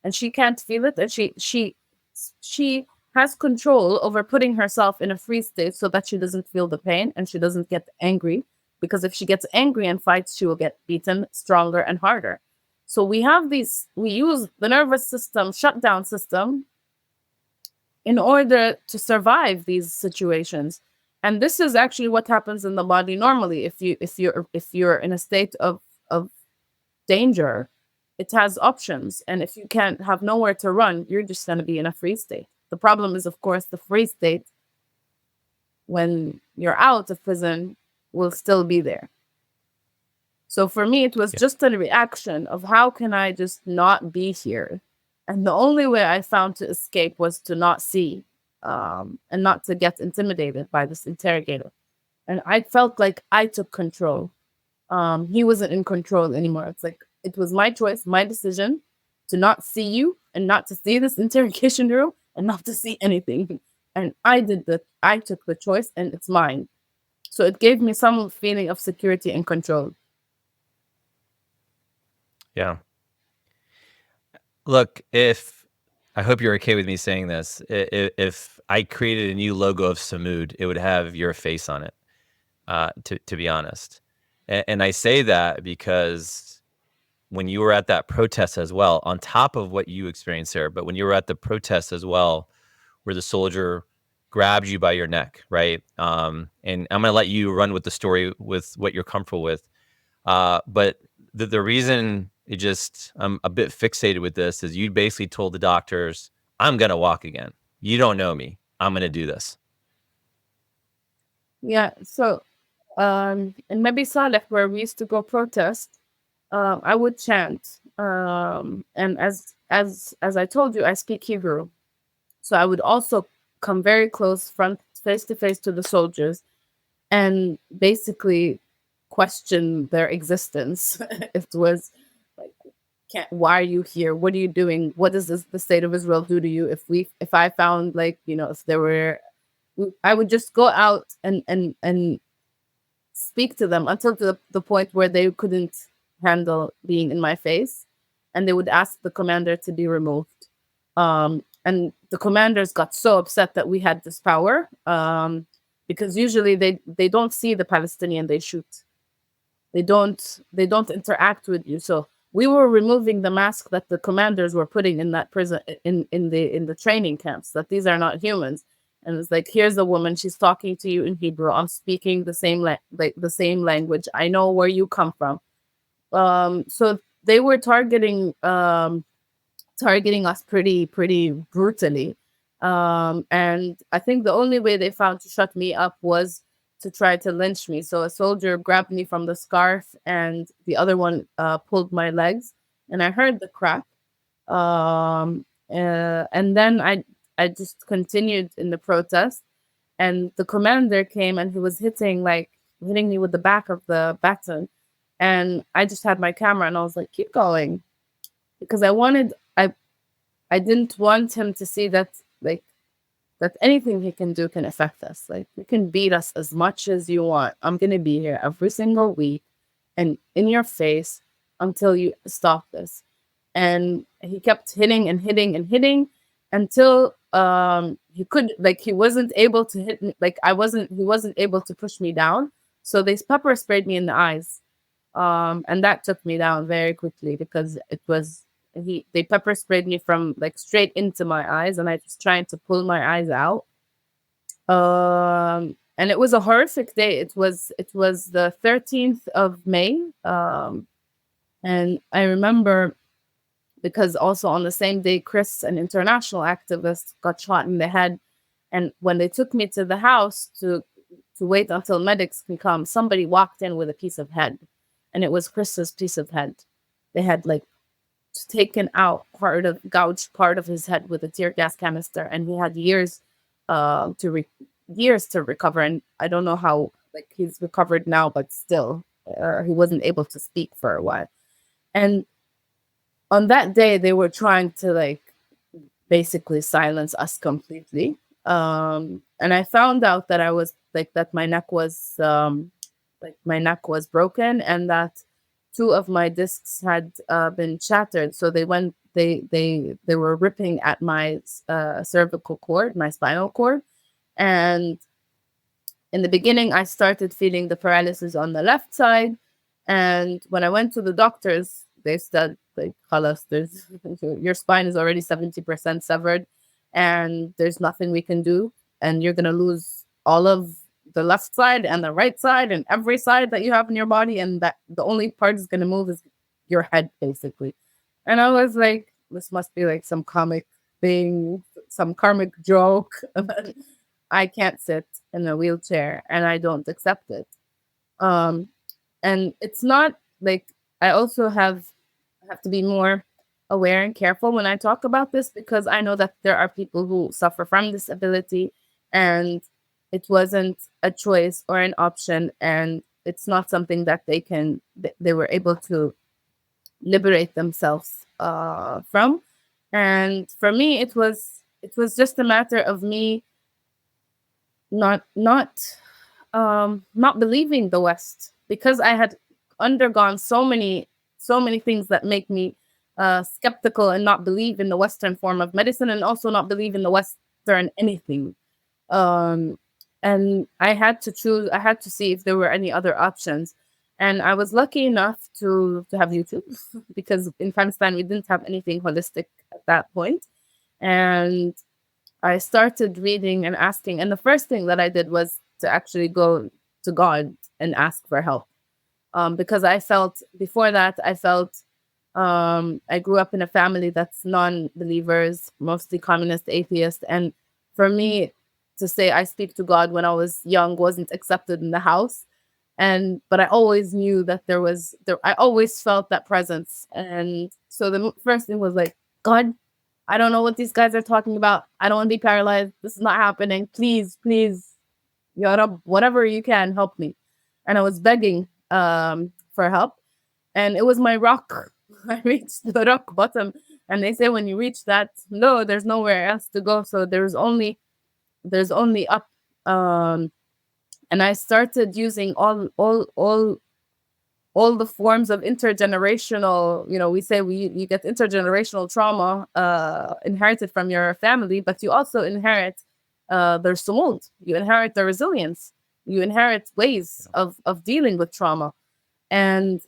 and she can't feel it. And she has control over putting herself in a freeze state so that she doesn't feel the pain and she doesn't get angry. Because if she gets angry and fights, she will get beaten stronger and harder. So we use the nervous system, shutdown system, in order to survive these situations. And this is actually what happens in the body normally. If you're in a state of danger, it has options. And if you can't have nowhere to run, you're just going to be in a freeze state. The problem is, of course, the freeze state, when you're out of prison, will still be there. So for me, it was just a reaction of how can I just not be here? And the only way I found to escape was to not see and not to get intimidated by this interrogator. And I felt like I took control. He wasn't in control anymore. It's like it was my choice, my decision to not see you and not to see this interrogation room and not to see anything. And I took the choice and it's mine. So it gave me some feeling of security and control. Yeah. Look, I hope you're okay with me saying this. If I created a new logo of Sumúd, it would have your face on it, to be honest. And I say that because when you were at that protest as well, on top of what you experienced there, but when you were at the protest as well, where the soldier grabbed you by your neck, right? And I'm going to let you run with the story with what you're comfortable with. But the reason I'm a bit fixated with this is you basically told the doctors, I'm going to walk again. You don't know me. I'm going to do this. Yeah. So, in maybe Saleh, where we used to go protest, I would chant. And as I told you, I speak Hebrew. So I would also come very close, face to face to the soldiers, and basically question their existence. It was like, why are you here? What are you doing? What does the state of Israel do to you? If I found, like, if there were, I would just go out and speak to them until to the point where they couldn't handle being in my face, and they would ask the commander to be removed. And the commanders got so upset that we had this power, because usually they don't see the Palestinian, they shoot. They don't interact with you. So we were removing the mask that the commanders were putting in that prison, in the training camps, that these are not humans. And it's like, here's a woman, she's talking to you in Hebrew. I'm speaking the same language. I know where you come from. So they were targeting us pretty brutally. And I think the only way they found to shut me up was to try to lynch me. So a soldier grabbed me from the scarf and the other one pulled my legs, and I heard the crack. And then I just continued in the protest, and the commander came and he was hitting me with the back of the baton. And I just had my camera and I was like, keep going. Because I didn't want him to see that anything he can do can affect us. Like, you can beat us as much as you want. I'm going to be here every single week and in your face until you stop this. And he kept hitting and hitting and hitting until he wasn't able to hit me. He wasn't able to push me down. So they pepper sprayed me in the eyes. And that took me down very quickly, because they pepper sprayed me from straight into my eyes, and I was trying to pull my eyes out. And it was a horrific day. It was the 13th of May. And I remember, because also on the same day, Chris, an international activist, got shot in the head. And when they took me to the house to wait until medics can come, somebody walked in with a piece of head. And it was Chris's piece of head. They had taken out gouged part of his head with a tear gas canister, and he had years to recover. And I don't know how he's recovered now, but still he wasn't able to speak for a while. And on that day, they were trying to basically silence us completely. And I found out that I was that my neck was broken, and that 2 of my discs had been shattered. So they they were ripping at my cervical cord, my spinal cord. And in the beginning, I started feeling the paralysis on the left side. And when I went to the doctors, they said, like, "Khalas, your spine is already 70% severed, and there's nothing we can do. And you're going to lose all of the left side and the right side and every side that you have in your body. And that the only part that's going to move is your head, basically." And I was like, this must be like some comic thing, some karmic joke. I can't sit in a wheelchair, and I don't accept it. And it's not like, I also have to be more aware and careful when I talk about this, because I know that there are people who suffer from disability, and it wasn't a choice or an option, and it's not something that they were able to liberate themselves from. And for me, it was just a matter of me not believing the West, because I had undergone so many things that make me skeptical and not believe in the Western form of medicine, and also not believe in the Western anything. And I had to choose. I had to see if there were any other options. And I was lucky enough to have YouTube, because in Palestine we didn't have anything holistic at that point. And I started reading and asking. And the first thing that I did was to actually go to God and ask for help. Because I felt, before that, I grew up in a family that's non-believers, mostly communist atheist. And for me to say I speak to God when I was young wasn't accepted in the house. But I always knew that I always felt that presence. And so the first thing was like, "God, I don't know what these guys are talking about. I don't want to be paralyzed. This is not happening. Please, please, Ya Rab, whatever you can, help me." And I was begging for help. And it was my rock. I reached the rock bottom. And they say when you reach that, no, there's nowhere else to go. So there's only up. And I started using all the forms of intergenerational, we say you get intergenerational trauma inherited from your family, but you also inherit their sumúd. You inherit their resilience. You inherit ways of dealing with trauma. And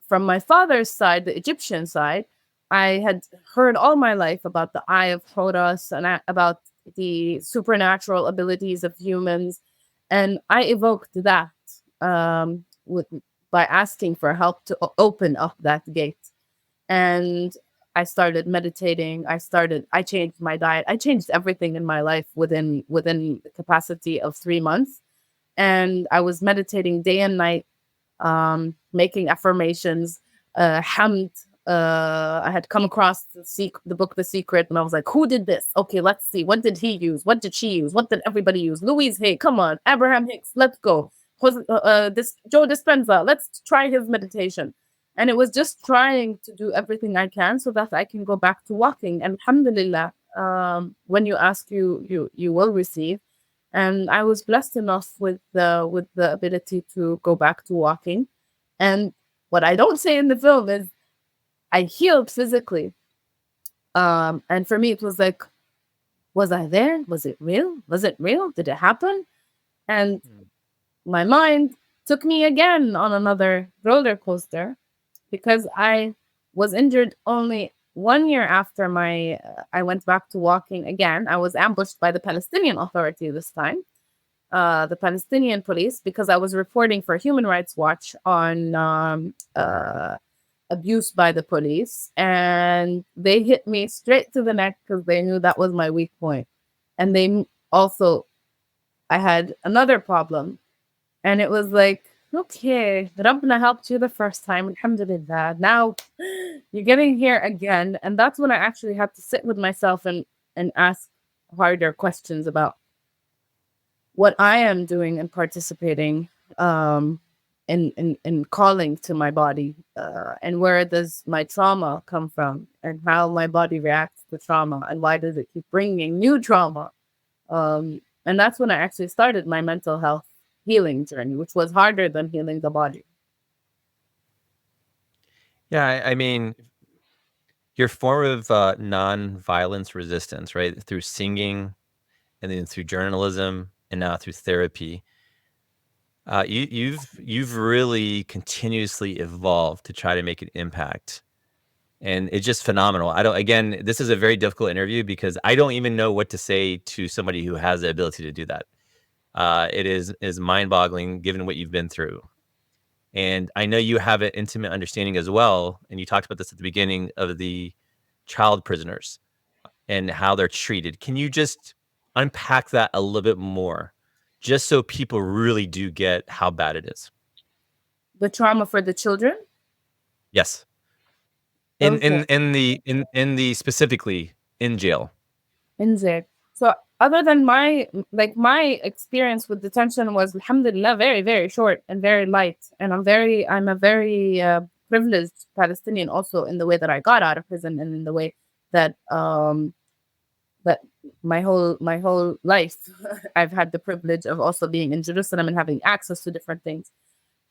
from my father's side, the Egyptian side, I had heard all my life about the Eye of Horus and about the supernatural abilities of humans. And I evoked that by asking for help to open up that gate. And I started meditating. I changed my diet. I changed everything in my life within the capacity of 3 months. And I was meditating day and night, making affirmations, hamd. I had come across the book The Secret, and I was like, "Who did this? Okay, let's see. What did he use? What did she use? What did everybody use? Louise Hay, come on. Abraham Hicks, let's go. Joe Dispenza, let's try his meditation." And it was just trying to do everything I can so that I can go back to walking. And alhamdulillah, when you ask, you will receive. And I was blessed enough with the ability to go back to walking. And what I don't say in the film is I healed physically. And for me, it was like, was I there? Was it real? Was it real? Did it happen? And my mind took me again on another roller coaster, because I was injured only 1 year after I went back to walking again. I was ambushed by the Palestinian Authority this time, the Palestinian police, because I was reporting for Human Rights Watch on abuse by the police, and they hit me straight to the neck because they knew that was my weak point. And I had another problem, and it was like, okay, Rabbna helped you the first time, alhamdulillah. Now you're getting here again. And that's when I actually had to sit with myself and ask harder questions about what I am doing and participating in calling to my body, and where does my trauma come from, and how my body reacts to trauma, and why does it keep bringing new trauma. And that's when I actually started my mental health healing journey, which was harder than healing the body. Yeah, I mean, your form of non-violence resistance, right? Through singing, and then through journalism, and now through therapy. You've really continuously evolved to try to make an impact, and it's just phenomenal. I don't. Again, this is a very difficult interview because I don't even know what to say to somebody who has the ability to do that. It is mind-boggling given what you've been through, and I know you have an intimate understanding as well. And you talked about this at the beginning of the child prisoners and how they're treated. Can you just unpack that a little bit more, just so people really do get how bad it is? The trauma for the children. Yes. Okay. In the specifically in jail. In there. So other than my experience with detention was, alhamdulillah, very, very short and very light. And I'm a very privileged Palestinian also, in the way that I got out of prison, and in the way that that my whole life I've had the privilege of also being in Jerusalem and having access to different things.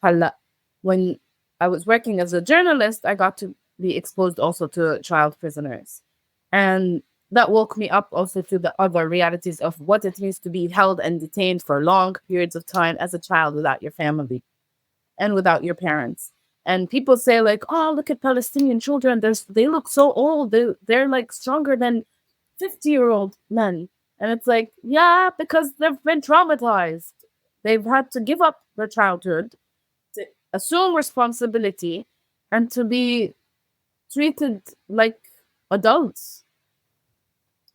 Hala, when I was working as a journalist, I got to be exposed also to child prisoners. And that woke me up also to the other realities of what it means to be held and detained for long periods of time as a child without your family and without your parents. And people say like, oh, look at Palestinian children. They look so old. They're like stronger than 50-year-old men. And it's like, yeah, because they've been traumatized. They've had to give up their childhood, to assume responsibility, and to be treated like adults.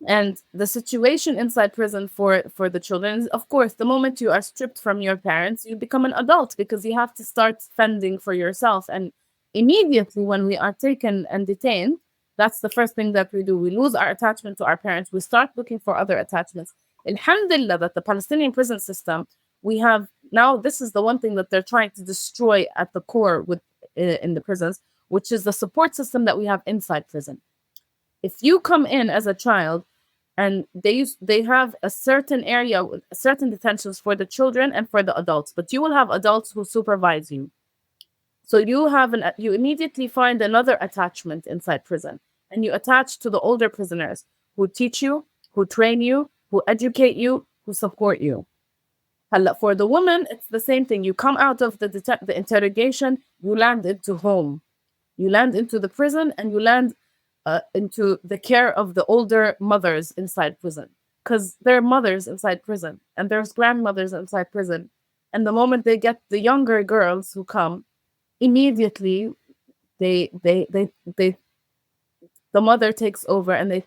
And the situation inside prison for the children is, of course, the moment you are stripped from your parents, you become an adult because you have to start fending for yourself. And immediately when we are taken and detained, that's the first thing that we do. We lose our attachment to our parents. We start looking for other attachments. Alhamdulillah, that the Palestinian prison system, we have now, this is the one thing that they're trying to destroy at the core with in the prisons, which is the support system that we have inside prison. If you come in as a child, and they have a certain area, certain detentions for the children and for the adults, but you will have adults who supervise you. So you immediately find another attachment inside prison, and you attach to the older prisoners who teach you, who train you, who educate you, who support you. For the woman, it's the same thing. You come out of the interrogation, you land into home. You land into the prison, and you land into the care of the older mothers inside prison, because there are mothers inside prison and there's grandmothers inside prison. And the moment they get the younger girls who come, immediately the mother takes over, and they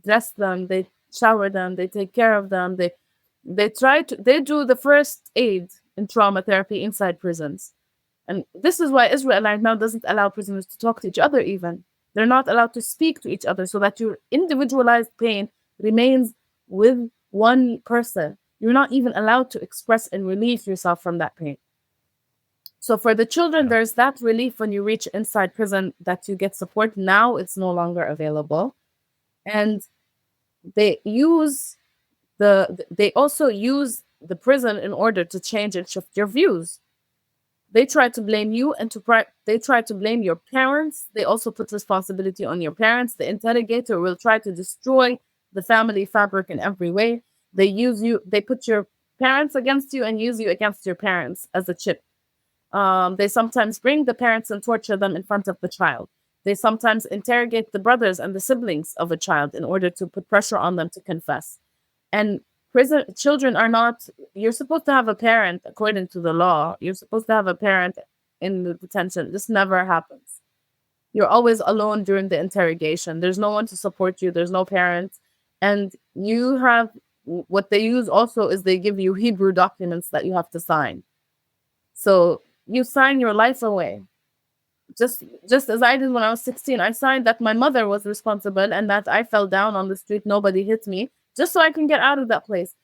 dress them, they shower them, they take care of them, they do the first aid in trauma therapy inside prisons. And this is why Israel right now doesn't allow prisoners to talk to each other even. They're not allowed to speak to each other, so that your individualized pain remains with one person. You're not even allowed to express and relieve yourself from that pain. So for the children, there's that relief when you reach inside prison, that you get support. Now it's no longer available. And they also use the prison in order to change and shift your views. They try to blame you, and they try to blame your parents. They also put responsibility on your parents. The interrogator will try to destroy the family fabric in every way. They use you. They put your parents against you and use you against your parents as a chip. They sometimes bring the parents and torture them in front of the child. They sometimes interrogate the brothers and the siblings of a child in order to put pressure on them to confess. And prison children are not, you're supposed to have a parent according to the law. You're supposed to have a parent in the detention. This never happens. You're always alone during the interrogation. There's no one to support you. There's no parents. And you have, what they use also is they give you Hebrew documents that you have to sign. So you sign your life away. Just as I did when I was 16, I signed that my mother was responsible and that I fell down on the street, nobody hit me, just so I can get out of that place.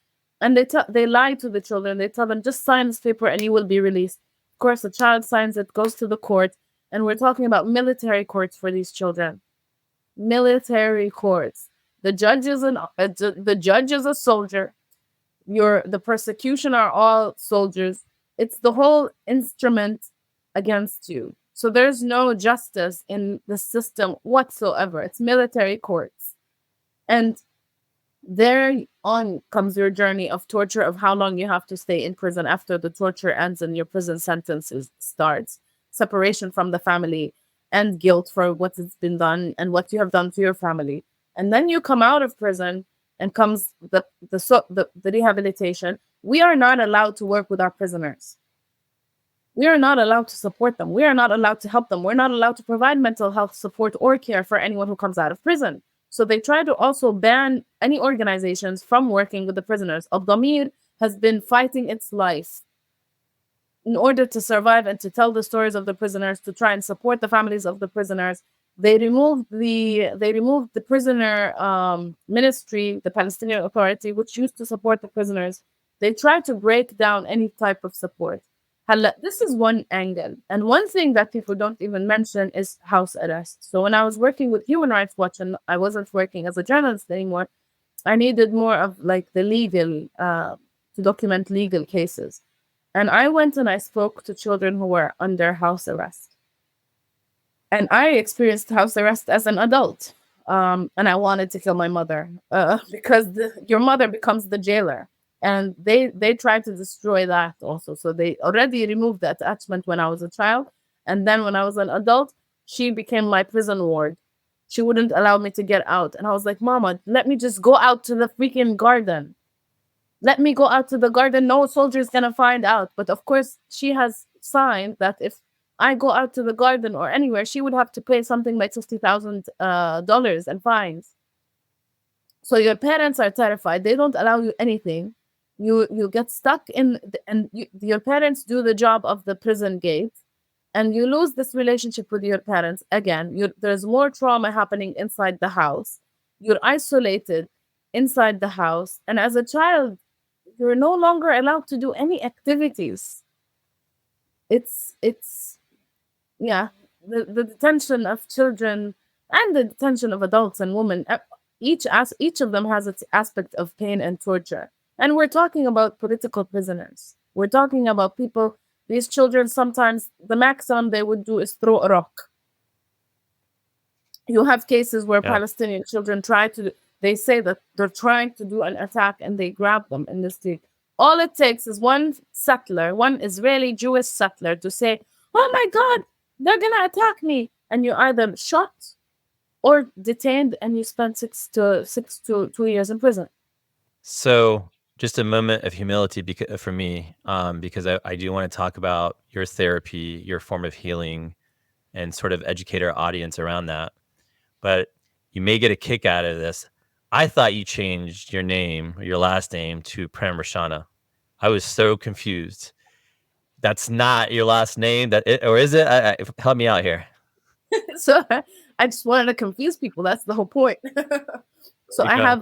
And they lie to the children. They tell them, just sign this paper and you will be released. Of course, the child signs it, goes to the court, and we're talking about military courts for these children. Military courts. The judge is a soldier. The persecution are all soldiers. It's the whole instrument against you. So there's no justice in the system whatsoever. It's military courts. And there on comes your journey of torture, of how long you have to stay in prison after the torture ends and your prison starts. Separation from the family and guilt for what has been done and what you have done to your family. And then you come out of prison and comes the rehabilitation. We are not allowed to work with our prisoners. We are not allowed to support them. We are not allowed to help them. We're not allowed to provide mental health support or care for anyone who comes out of prison. So they try to also ban any organizations from working with the prisoners. Al-Damir has been fighting its life in order to survive and to tell the stories of the prisoners, to try and support the families of the prisoners. They removed the prisoner ministry, the Palestinian Authority, which used to support the prisoners. They tried to break down any type of support. This is one angle. And one thing that people don't even mention is house arrest. So when I was working with Human Rights Watch and I wasn't working as a journalist anymore, I needed more of like the legal, to document legal cases. And I went and I spoke to children who were under house arrest. And I experienced house arrest as an adult. And I wanted to kill my mother because your mother becomes the jailer. And they tried to destroy that also. So they already removed the attachment when I was a child. And then when I was an adult, she became my prison ward. She wouldn't allow me to get out. And I was like, Mama, let me just go out to the freaking garden. Let me go out to the garden. No soldier's going to find out. But of course, she has signed that if I go out to the garden or anywhere, she would have to pay something like $50,000 and fines. So your parents are terrified. They don't allow you anything. You get stuck your parents do the job of the prison gate, and you lose this relationship with your parents again. There's more trauma happening inside the house. You're isolated inside the house, and as a child, you're no longer allowed to do any activities. It's the detention of children and the detention of adults and women. Each of them has its aspect of pain and torture. And we're talking about political prisoners. We're talking about people, these children, sometimes the maximum they would do is throw a rock. You have cases where Palestinian children they say that they're trying to do an attack and they grab them in the street. All it takes is one Israeli Jewish settler to say, oh my God, they're going to attack me. And you're either shot or detained and you spend 6 to 2 years in prison. So just a moment of humility for me, because I do want to talk about your therapy, your form of healing, and sort of educate our audience around that. But you may get a kick out of this. I thought you changed your last name to Prem Rashana. I was so confused. That's not your last name, or is it? Help me out here. So I just wanted to confuse people. That's the whole point. So I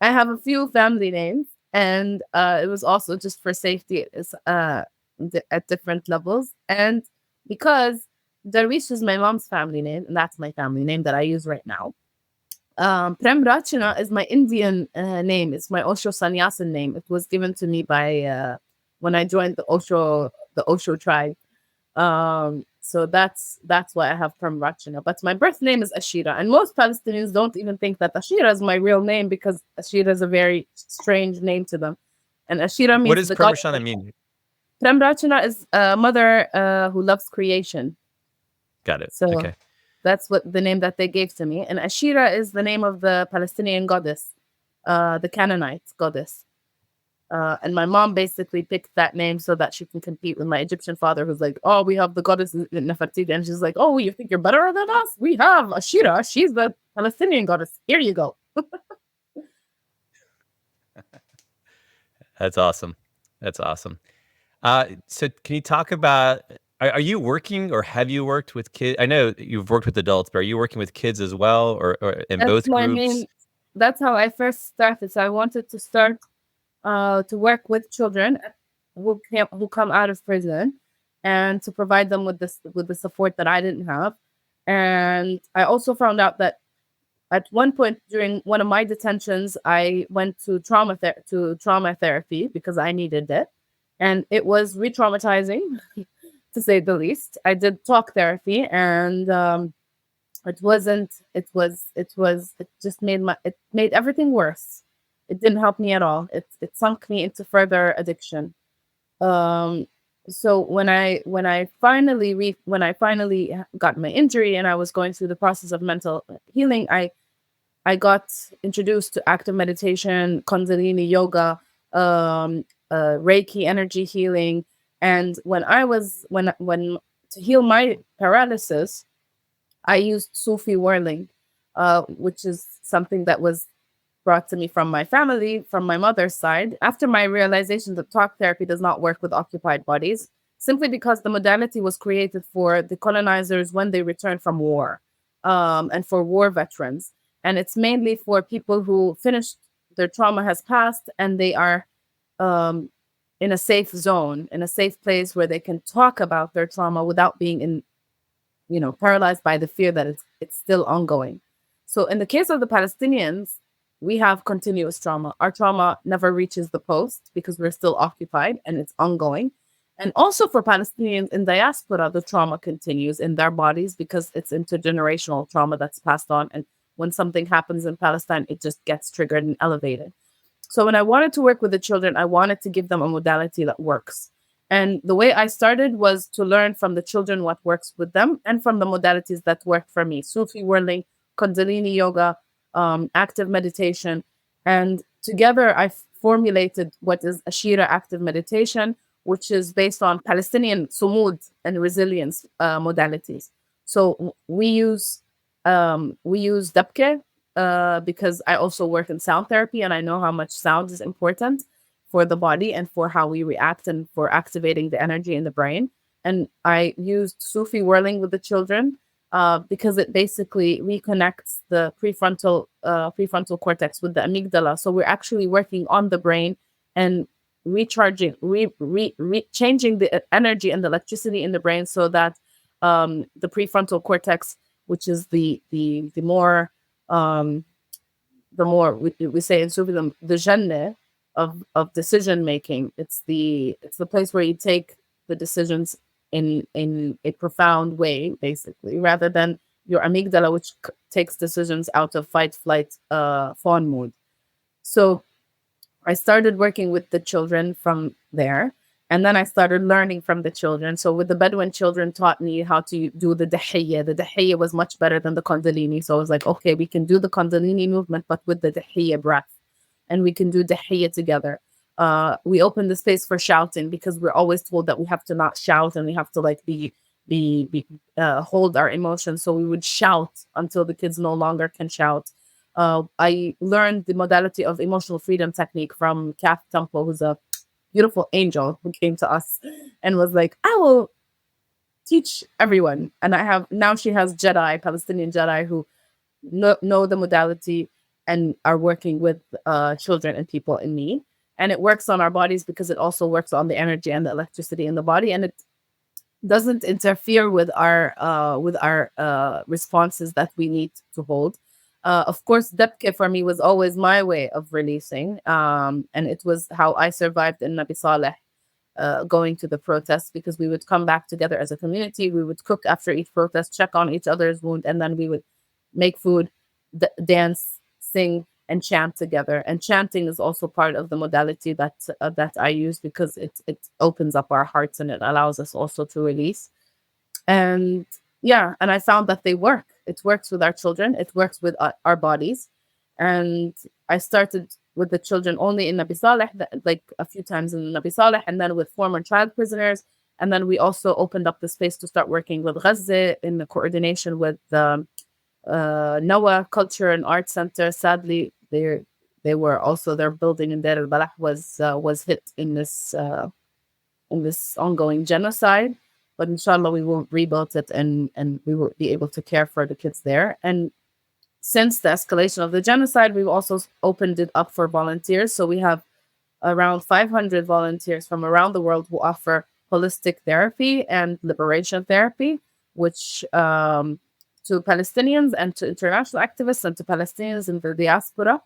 have a few family names, and it was also just for safety. It's at different levels, and because Darwish is my mom's family name, and that's my family name that I use right now. Prem Rachana is my Indian name. It's my Osho Sannyasin name. It was given to me by when I joined the Osho tribe. So that's why I have Prem Rachana. But my birth name is Ashira, and most Palestinians don't even think that Ashira is my real name because Ashira is a very strange name to them. And Ashira means what does Prem Rachana mean? Prem Rachana is a mother who loves creation. Got it. So okay. That's what the name that they gave to me. And Ashira is the name of the Palestinian goddess, the Canaanite goddess. And my mom basically picked that name so that she can compete with my Egyptian father, who's like, oh, we have the goddess Nefertiti. And she's like, oh, you think you're better than us? We have Ashira. She's the Palestinian goddess. Here you go. That's awesome. That's awesome. So can you talk about, are you working or have you worked with kids? I know you've worked with adults, but are you working with kids as well or in both groups? That's how I first started. So I wanted to start to work with children who come out of prison and to provide them with the support that I didn't have. And I also found out that at one point during one of my detentions, I went to trauma therapy because I needed it. And it was re-traumatizing to say the least. I did talk therapy, and it just made everything worse. It didn't help me at all. It sunk me into further addiction. Um, so when I finally got my injury and I was going through the process of mental healing, I got introduced to active meditation, Kundalini yoga, Reiki energy healing, and when to heal my paralysis, I used Sufi whirling, which is something that was brought to me from my family, from my mother's side, after my realization that talk therapy does not work with occupied bodies, simply because the modality was created for the colonizers when they return from war, and for war veterans. And it's mainly for people who finished, their trauma has passed, and they are um, in a safe zone, in a safe place where they can talk about their trauma without being paralyzed by the fear that it's still ongoing. So in the case of the Palestinians, we have continuous trauma. Our trauma never reaches the post because we're still occupied and it's ongoing. And also for Palestinians in diaspora, the trauma continues in their bodies because it's intergenerational trauma that's passed on. And when something happens in Palestine, it just gets triggered and elevated. So when I wanted to work with the children, I wanted to give them a modality that works. And the way I started was to learn from the children what works with them and from the modalities that worked for me. Sufi whirling, Kundalini yoga, active meditation. And together I formulated what is Ashira active meditation, which is based on Palestinian Sumúd and resilience modalities. So we use Dabke because I also work in sound therapy and I know how much sound is important for the body and for how we react and for activating the energy in the brain. And I used Sufi whirling with the children because it basically reconnects the prefrontal cortex with the amygdala. So we're actually working on the brain and recharging, changing the energy and the electricity in the brain so that the prefrontal cortex, which is the more we say in Sufism, the Jannah of decision making. It's the place where you take the decisions in a profound way, basically, rather than your amygdala, which takes decisions out of fight, flight, fawn mode. So I started working with the children from there. And then I started learning from the children. So with the Bedouin children taught me how to do the Dahiyya. The Dahiyya was much better than the Kundalini. So I was like, okay, we can do the Kundalini movement, but with the Dahiyya breath. And we can do Dahiyya together. We opened the space for shouting because we're always told that we have to not shout and we have to like hold our emotions. So we would shout until the kids no longer can shout. I learned the modality of emotional freedom technique from Kath Temple, who's a beautiful angel who came to us and was like, I will teach everyone. And she has Palestinian Jedi who know the modality and are working with children and people in need. And it works on our bodies because it also works on the energy and the electricity in the body. And it doesn't interfere with our responses that we need to hold. Of course, Debke for me was always my way of releasing. And it was how I survived in Nabi Saleh, going to the protests, because we would come back together as a community. We would cook after each protest, check on each other's wound, and then we would make food, dance, sing, and chant together. And chanting is also part of the modality that I use because it opens up our hearts and it allows us also to release. And and I found that they work. It works with our children. It works with our bodies. And I started with the children only in Nabi Saleh, like a few times in Nabi Saleh, and then with former child prisoners. And then we also opened up the space to start working with Gaza in the coordination with the Nawa Culture and Art Center. Sadly, their building in Deir al-Balah was hit in this ongoing genocide. But inshallah, we will rebuild it and we will be able to care for the kids there. And since the escalation of the genocide, we've also opened it up for volunteers. So we have around 500 volunteers from around the world who offer holistic therapy and liberation therapy, which to Palestinians and to international activists and to Palestinians in the diaspora,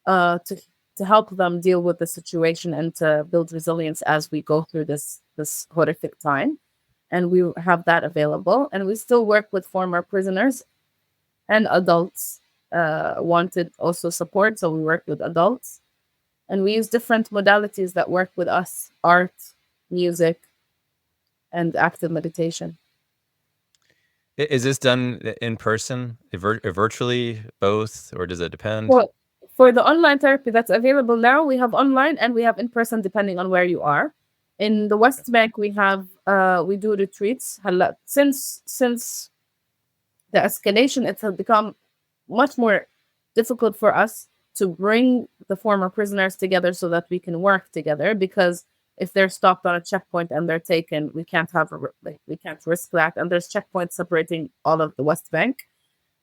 to help them deal with the situation and to build resilience as we go through this horrific time. and we have that available. And we still work with former prisoners and adults wanted also support. So we work with adults, and we use different modalities that work with us: art, music, and active meditation. Is this done in person, virtually, both, or does it depend? Well, for the online therapy that's available now, we have online and we have in person, depending on where you are. In the West Bank, we have we do retreats. Since the escalation, it has become much more difficult for us to bring the former prisoners together so that we can work together, because if they're stopped on a checkpoint and they're taken, we can't we can't risk that. And there's checkpoints separating all of the West Bank.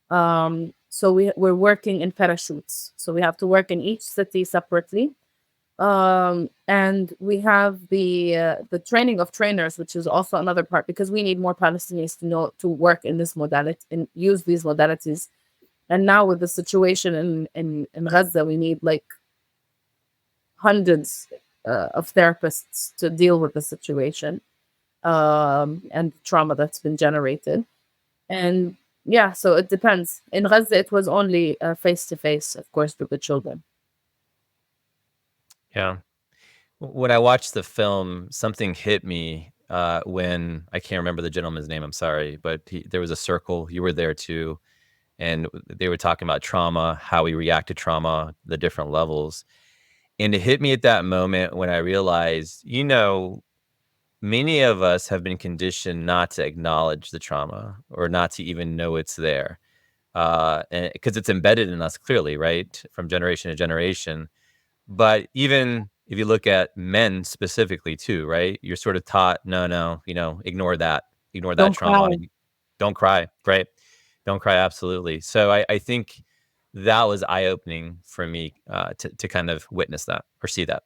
So we're working in parachutes. So we have to work in each city separately. And we have the training of trainers, which is also another part, because we need more Palestinians to know to work in this modality and use these modalities. And now with the situation in Gaza, we need like hundreds of therapists to deal with the situation and the trauma that's been generated. And yeah, so it depends. In Gaza, it was only face-to-face, of course, with the children. Yeah. When I watched the film, something hit me when I can't remember the gentleman's name. I'm sorry, but there was a circle. You were there too, and they were talking about trauma, how we react to trauma, the different levels. And it hit me at that moment when I realized, many of us have been conditioned not to acknowledge the trauma or not to even know it's there, because it's embedded in us clearly, right, from generation to generation. But even if you look at men specifically too, right, you're sort of taught, no, ignore that Don't trauma, cry. don't cry, right? Don't cry, absolutely. So I think that was eye-opening for me to kind of witness that or see that.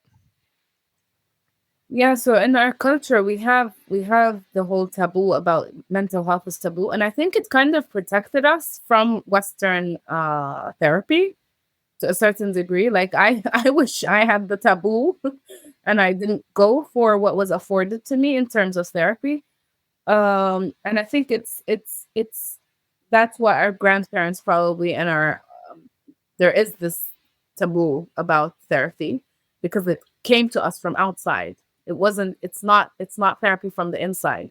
Yeah, so in our culture, we have the whole taboo about mental health is taboo, and I think it kind of protected us from Western therapy to a certain degree. Like I wish I had the taboo, and I didn't go for what was afforded to me in terms of therapy. And I think it's that's what our grandparents probably and our there is this taboo about therapy because it came to us from outside. It's not therapy from the inside.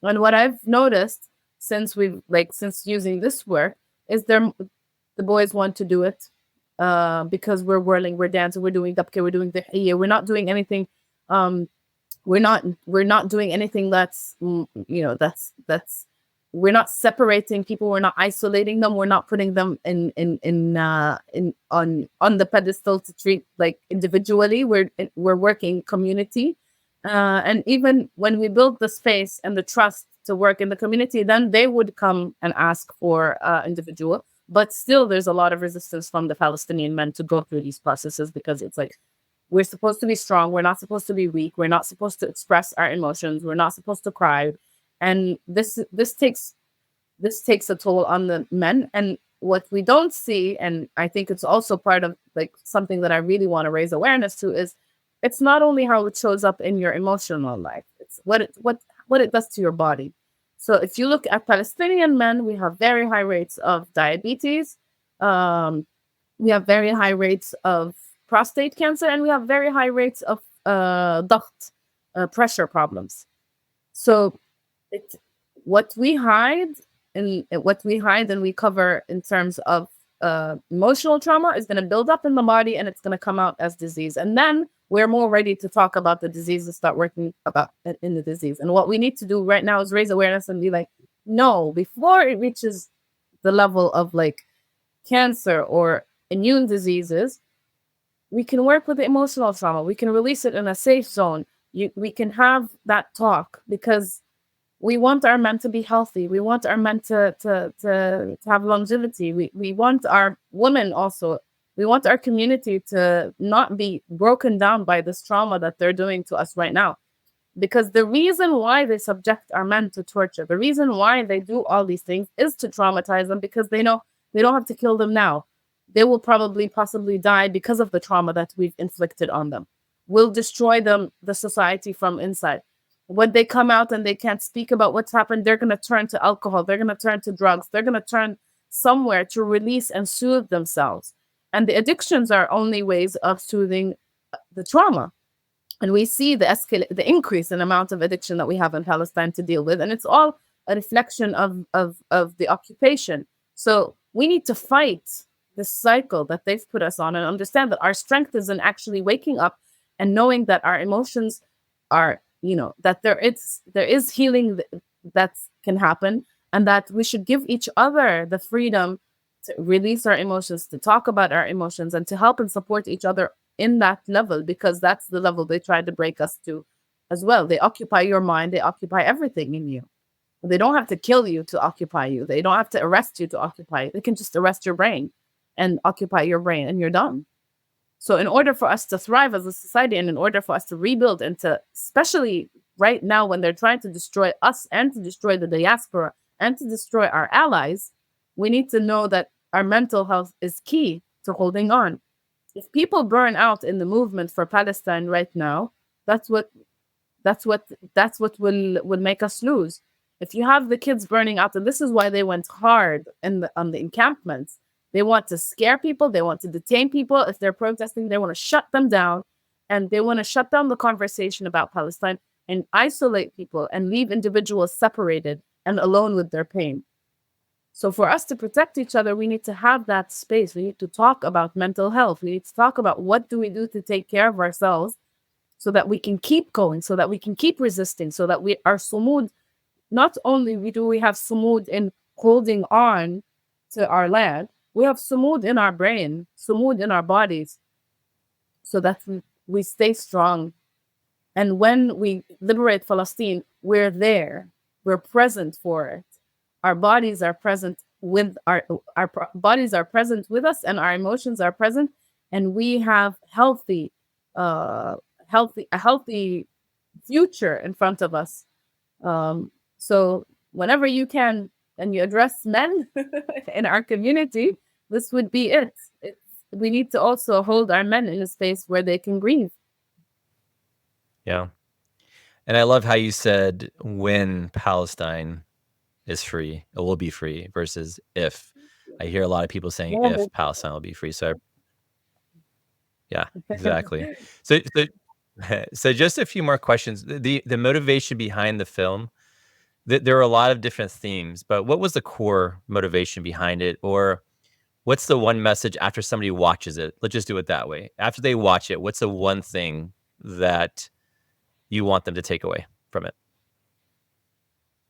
And what I've noticed since using this work is the boys want to do it because we're whirling, we're dancing, we're doing dabke, we're doing the we're not doing anything we're not doing anything that's that's we're not separating people, we're not isolating them, we're not putting them in on the pedestal to treat like individually. We're working community, and even when we build the space and the trust to work in the community, then they would come and ask for individual. But still there's a lot of resistance from the Palestinian men to go through these processes, because it's like we're supposed to be strong, we're not supposed to be weak, we're not supposed to express our emotions, we're not supposed to cry. And this takes a toll on the men. And what we don't see, and I think it's also part of like something that I really want to raise awareness to, is it's not only how it shows up in your emotional life, it's what it does to your body. So if you look at Palestinian men, we have very high rates of diabetes, we have very high rates of prostate cancer, and we have very high rates of ضغط, pressure problems. So it's what we hide and we cover in terms of emotional trauma is going to build up in the body, and it's going to come out as disease. And then we're more ready to talk about the disease and start working about it in the disease. And what we need to do right now is raise awareness and be like, no, before it reaches the level of like cancer or immune diseases, we can work with the emotional trauma. We can release it in a safe zone. We can have that talk, because we want our men to be healthy. We want our men to have longevity. We want our women also. We want our community to not be broken down by this trauma that they're doing to us right now. Because the reason why they subject our men to torture, the reason why they do all these things is to traumatize them, because they know they don't have to kill them now. They will possibly die because of the trauma that we've inflicted on them. We'll destroy them, the society from inside. when they come out and they can't speak about what's happened, they're going to turn to alcohol, they're going to turn to drugs, they're going to turn somewhere to release and soothe themselves. And the addictions are only ways of soothing the trauma. And we see the increase in amount of addiction that we have in Palestine to deal with. And it's all a reflection of the occupation. So we need to fight this cycle that they've put us on and understand that our strength is in actually waking up and knowing that our emotions are, that there is healing that can happen, and that we should give each other the freedom to release our emotions, to talk about our emotions, and to help and support each other in that level, because that's the level they tried to break us to as well. They occupy your mind, they occupy everything in you. They don't have to kill you to occupy you. They don't have to arrest you to occupy you. They can just arrest your brain and occupy your brain, and you're done. So in order for us to thrive as a society, and in order for us to rebuild, and to, especially right now when they're trying to destroy us and to destroy the diaspora and to destroy our allies, we need to know that our mental health is key to holding on. If people burn out in the movement for Palestine right now, that's what will make us lose. If you have the kids burning out, and this is why they went hard on the encampments, they want to scare people, they want to detain people. If they're protesting, they want to shut them down, and they want to shut down the conversation about Palestine and isolate people and leave individuals separated and alone with their pain. So for us to protect each other, we need to have that space. We need to talk about mental health. We need to talk about what do we do to take care of ourselves so that we can keep going, so that we can keep resisting, so that our Sumúd, not only do we have Sumúd in holding on to our land, we have Sumúd in our brain, Sumúd in our bodies, so that we stay strong. And when we liberate Palestine, we're there. We're present for it. Our bodies are present with our bodies are present with us, and our emotions are present, and we have a healthy future in front of us. So whenever you can, and you address men in our community, this would be it. We need to also hold our men in a space where they can breathe. Yeah. And I love how you said when Palestine is free, it will be free, versus if. I hear a lot of people saying if Palestine will be free. So yeah, exactly. So just a few more questions. The motivation behind the film, there are a lot of different themes, but what was the core motivation behind it? Or what's the one message after somebody watches it? Let's just do it that way. After they watch it, what's the one thing that you want them to take away from it?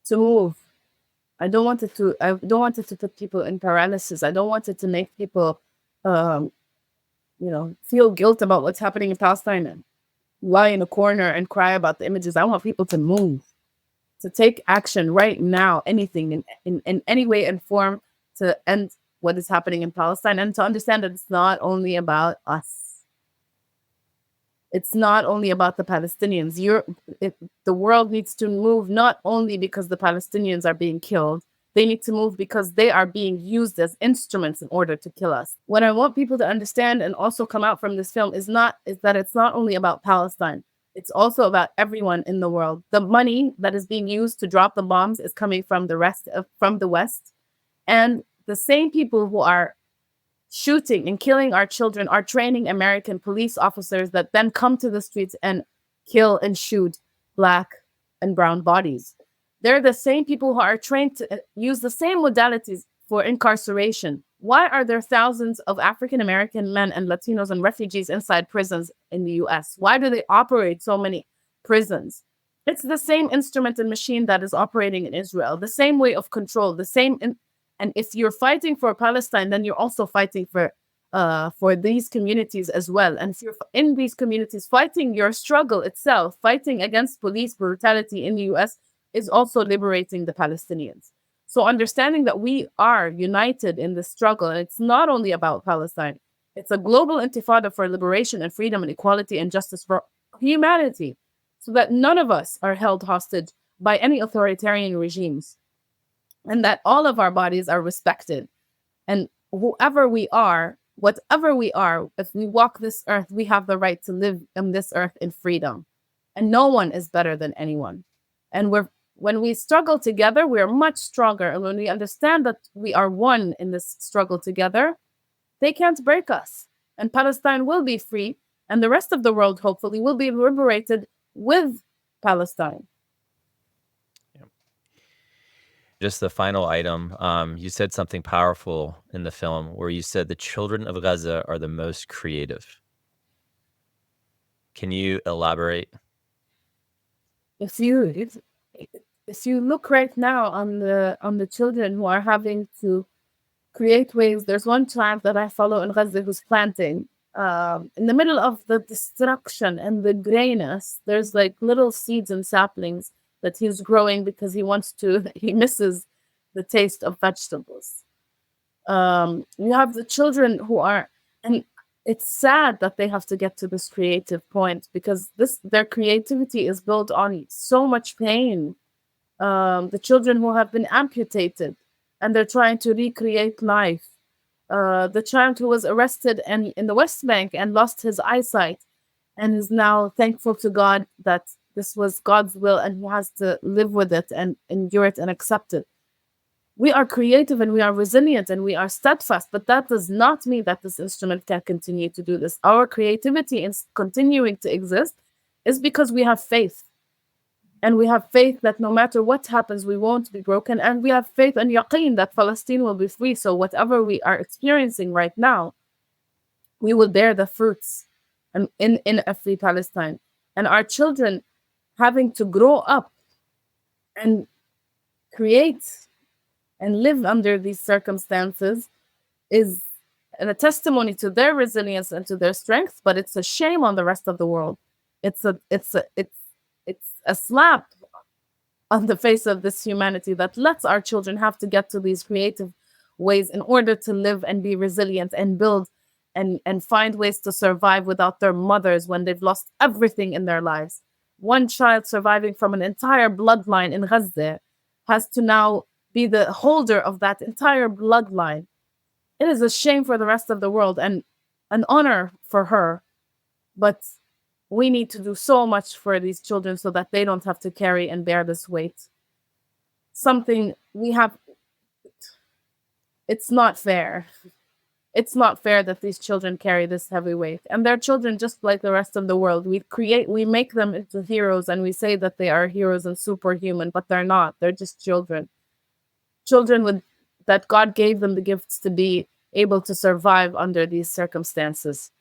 To move. I don't want it to put people in paralysis. I don't want it to make people, feel guilt about what's happening in Palestine and lie in a corner and cry about the images. I want people to move, to take action right now, anything in any way and form to end what is happening in Palestine, and to understand that it's not only about us. It's not only about the Palestinians. The world needs to move, not only because the Palestinians are being killed. They need to move because they are being used as instruments in order to kill us. What I want people to understand and also come out from this film is that it's not only about Palestine. It's also about everyone in the world. The money that is being used to drop the bombs is coming from the West, and the same people who are shooting and killing our children are training American police officers that then come to the streets and kill and shoot Black and brown bodies. They're the same people who are trained to use the same modalities for incarceration. Why are there thousands of African American men and Latinos and refugees inside prisons in the US? Why do they operate so many prisons? It's the same instrument and machine that is operating in Israel, the same way of control, and if you're fighting for Palestine, then you're also fighting for these communities as well. And if you're in these communities fighting your struggle itself, fighting against police brutality in the US, is also liberating the Palestinians. So understanding that we are united in this struggle, and it's not only about Palestine, it's a global intifada for liberation and freedom and equality and justice for humanity, so that none of us are held hostage by any authoritarian regimes, and that all of our bodies are respected. And whoever we are, whatever we are, if we walk this earth, we have the right to live on this earth in freedom. And no one is better than anyone. And when we struggle together, we are much stronger. And when we understand that we are one in this struggle together, they can't break us. And Palestine will be free, and the rest of the world, hopefully, will be liberated with Palestine. Just the final item. You said something powerful in the film where you said the children of Gaza are the most creative. Can you elaborate? If you look right now on the children who are having to create ways, there's one child that I follow in Gaza who's planting. In the middle of the destruction and the grayness, there's like little seeds and saplings that he's growing because he misses the taste of vegetables. You have the children who are, and it's sad that they have to get to this creative point because their creativity is built on so much pain. The children who have been amputated and they're trying to recreate life. The child who was arrested in the West Bank and lost his eyesight and is now thankful to God that this was God's will and he has to live with it and endure it and accept it. We are creative and we are resilient and we are steadfast, but that does not mean that this instrument can continue to do this. Our creativity in continuing to exist is because we have faith. And we have faith that no matter what happens, we won't be broken. And we have faith and yaqeen that Palestine will be free. So whatever we are experiencing right now, we will bear the fruits in a free Palestine. And our children having to grow up and create and live under these circumstances is a testimony to their resilience and to their strength, but it's a shame on the rest of the world. It's a slap on the face of this humanity that lets our children have to get to these creative ways in order to live and be resilient and build and find ways to survive without their mothers when they've lost everything in their lives. One child surviving from an entire bloodline in Gaza has to now be the holder of that entire bloodline. It is a shame for the rest of the world and an honor for her. But we need to do so much for these children so that they don't have to carry and bear this weight. Something we have, it's not fair. It's not fair that these children carry this heavy weight. And they're children just like the rest of the world. We make them into heroes and we say that they are heroes and superhuman, but they're not. They're just children. Children that God gave them the gifts to be able to survive under these circumstances.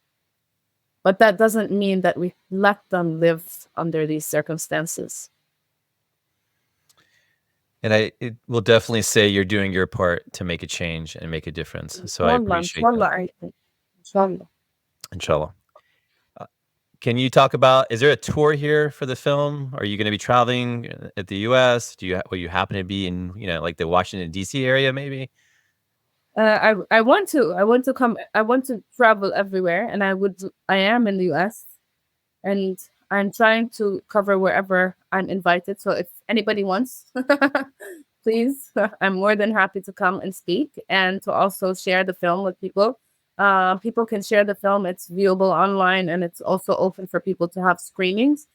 But that doesn't mean that we let them live under these circumstances. And I will definitely say you're doing your part to make a change and make a difference. So I appreciate that. Inshallah. Can you talk about, is there a tour here for the film? Are you going to be traveling at the U.S.? Will you happen to be in, like the Washington, D.C. area maybe? I want to travel everywhere, and I am in the US, and I'm trying to cover wherever I'm invited. So if anybody wants, please, I'm more than happy to come and speak and to also share the film with people. People can share the film. It's viewable online, and it's also open for people to have screenings.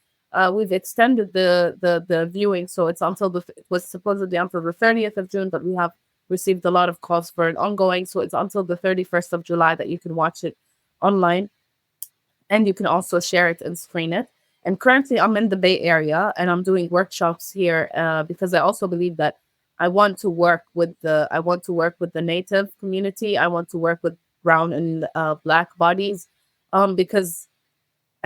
We've extended the viewing, so it's it was supposedly until the 30th of June, but we have received a lot of calls for it ongoing. So it's until the 31st of July that you can watch it online. And you can also share it and screen it. And currently I'm in the Bay Area and I'm doing workshops here because I also believe that I want to work with the native community. I want to work with brown and black bodies because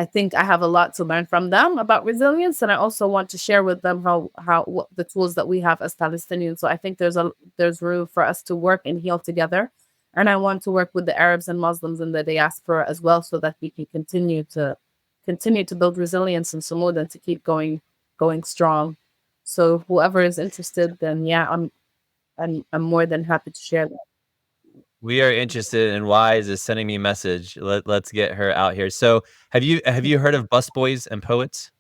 I think I have a lot to learn from them about resilience, and I also want to share with them what the tools that we have as Palestinians. So I think there's room for us to work and heal together, and I want to work with the Arabs and Muslims in the diaspora as well, so that we can continue to build resilience in Sumúd and to keep going strong. So whoever is interested, then yeah, I'm more than happy to share that. We are interested, and Wise is sending me a message. Let's get her out here. So have you heard of Busboys and Poets?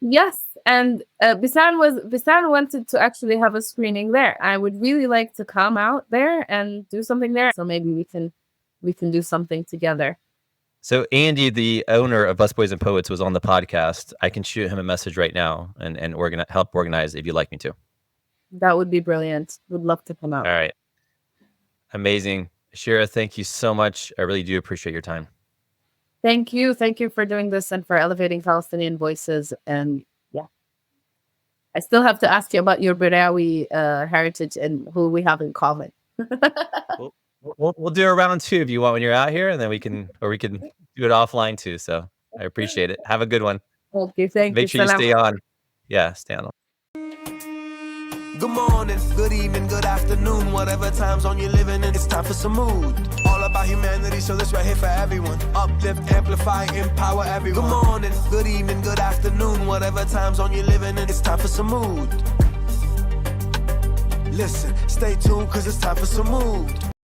Yes, and Bisan wanted to actually have a screening there. I would really like to come out there and do something there. So maybe we can do something together. So Andy, the owner of Busboys and Poets, was on the podcast. I can shoot him a message right now and help organize if you'd like me to. That would be brilliant. Would love to come out. All right. Amazing. Ashira, thank you so much. I really do appreciate your time. Thank you. Thank you for doing this and for elevating Palestinian voices. And yeah, I still have to ask you about your Birawi heritage and who we have in common. We'll do a round 2 if you want when you're out here, and then we can do it offline too. So I appreciate it. Have a good one. Okay, thank you. Make sure you stay on. Yeah, stay on. Good morning, good evening, good afternoon, whatever time zone you're living in, it's time for Sumúd. All about humanity, so this right here for everyone. Uplift, amplify, empower everyone. Good morning, good evening, good afternoon, whatever time zone you're living in, it's time for Sumúd. Listen, stay tuned, cause it's time for Sumúd.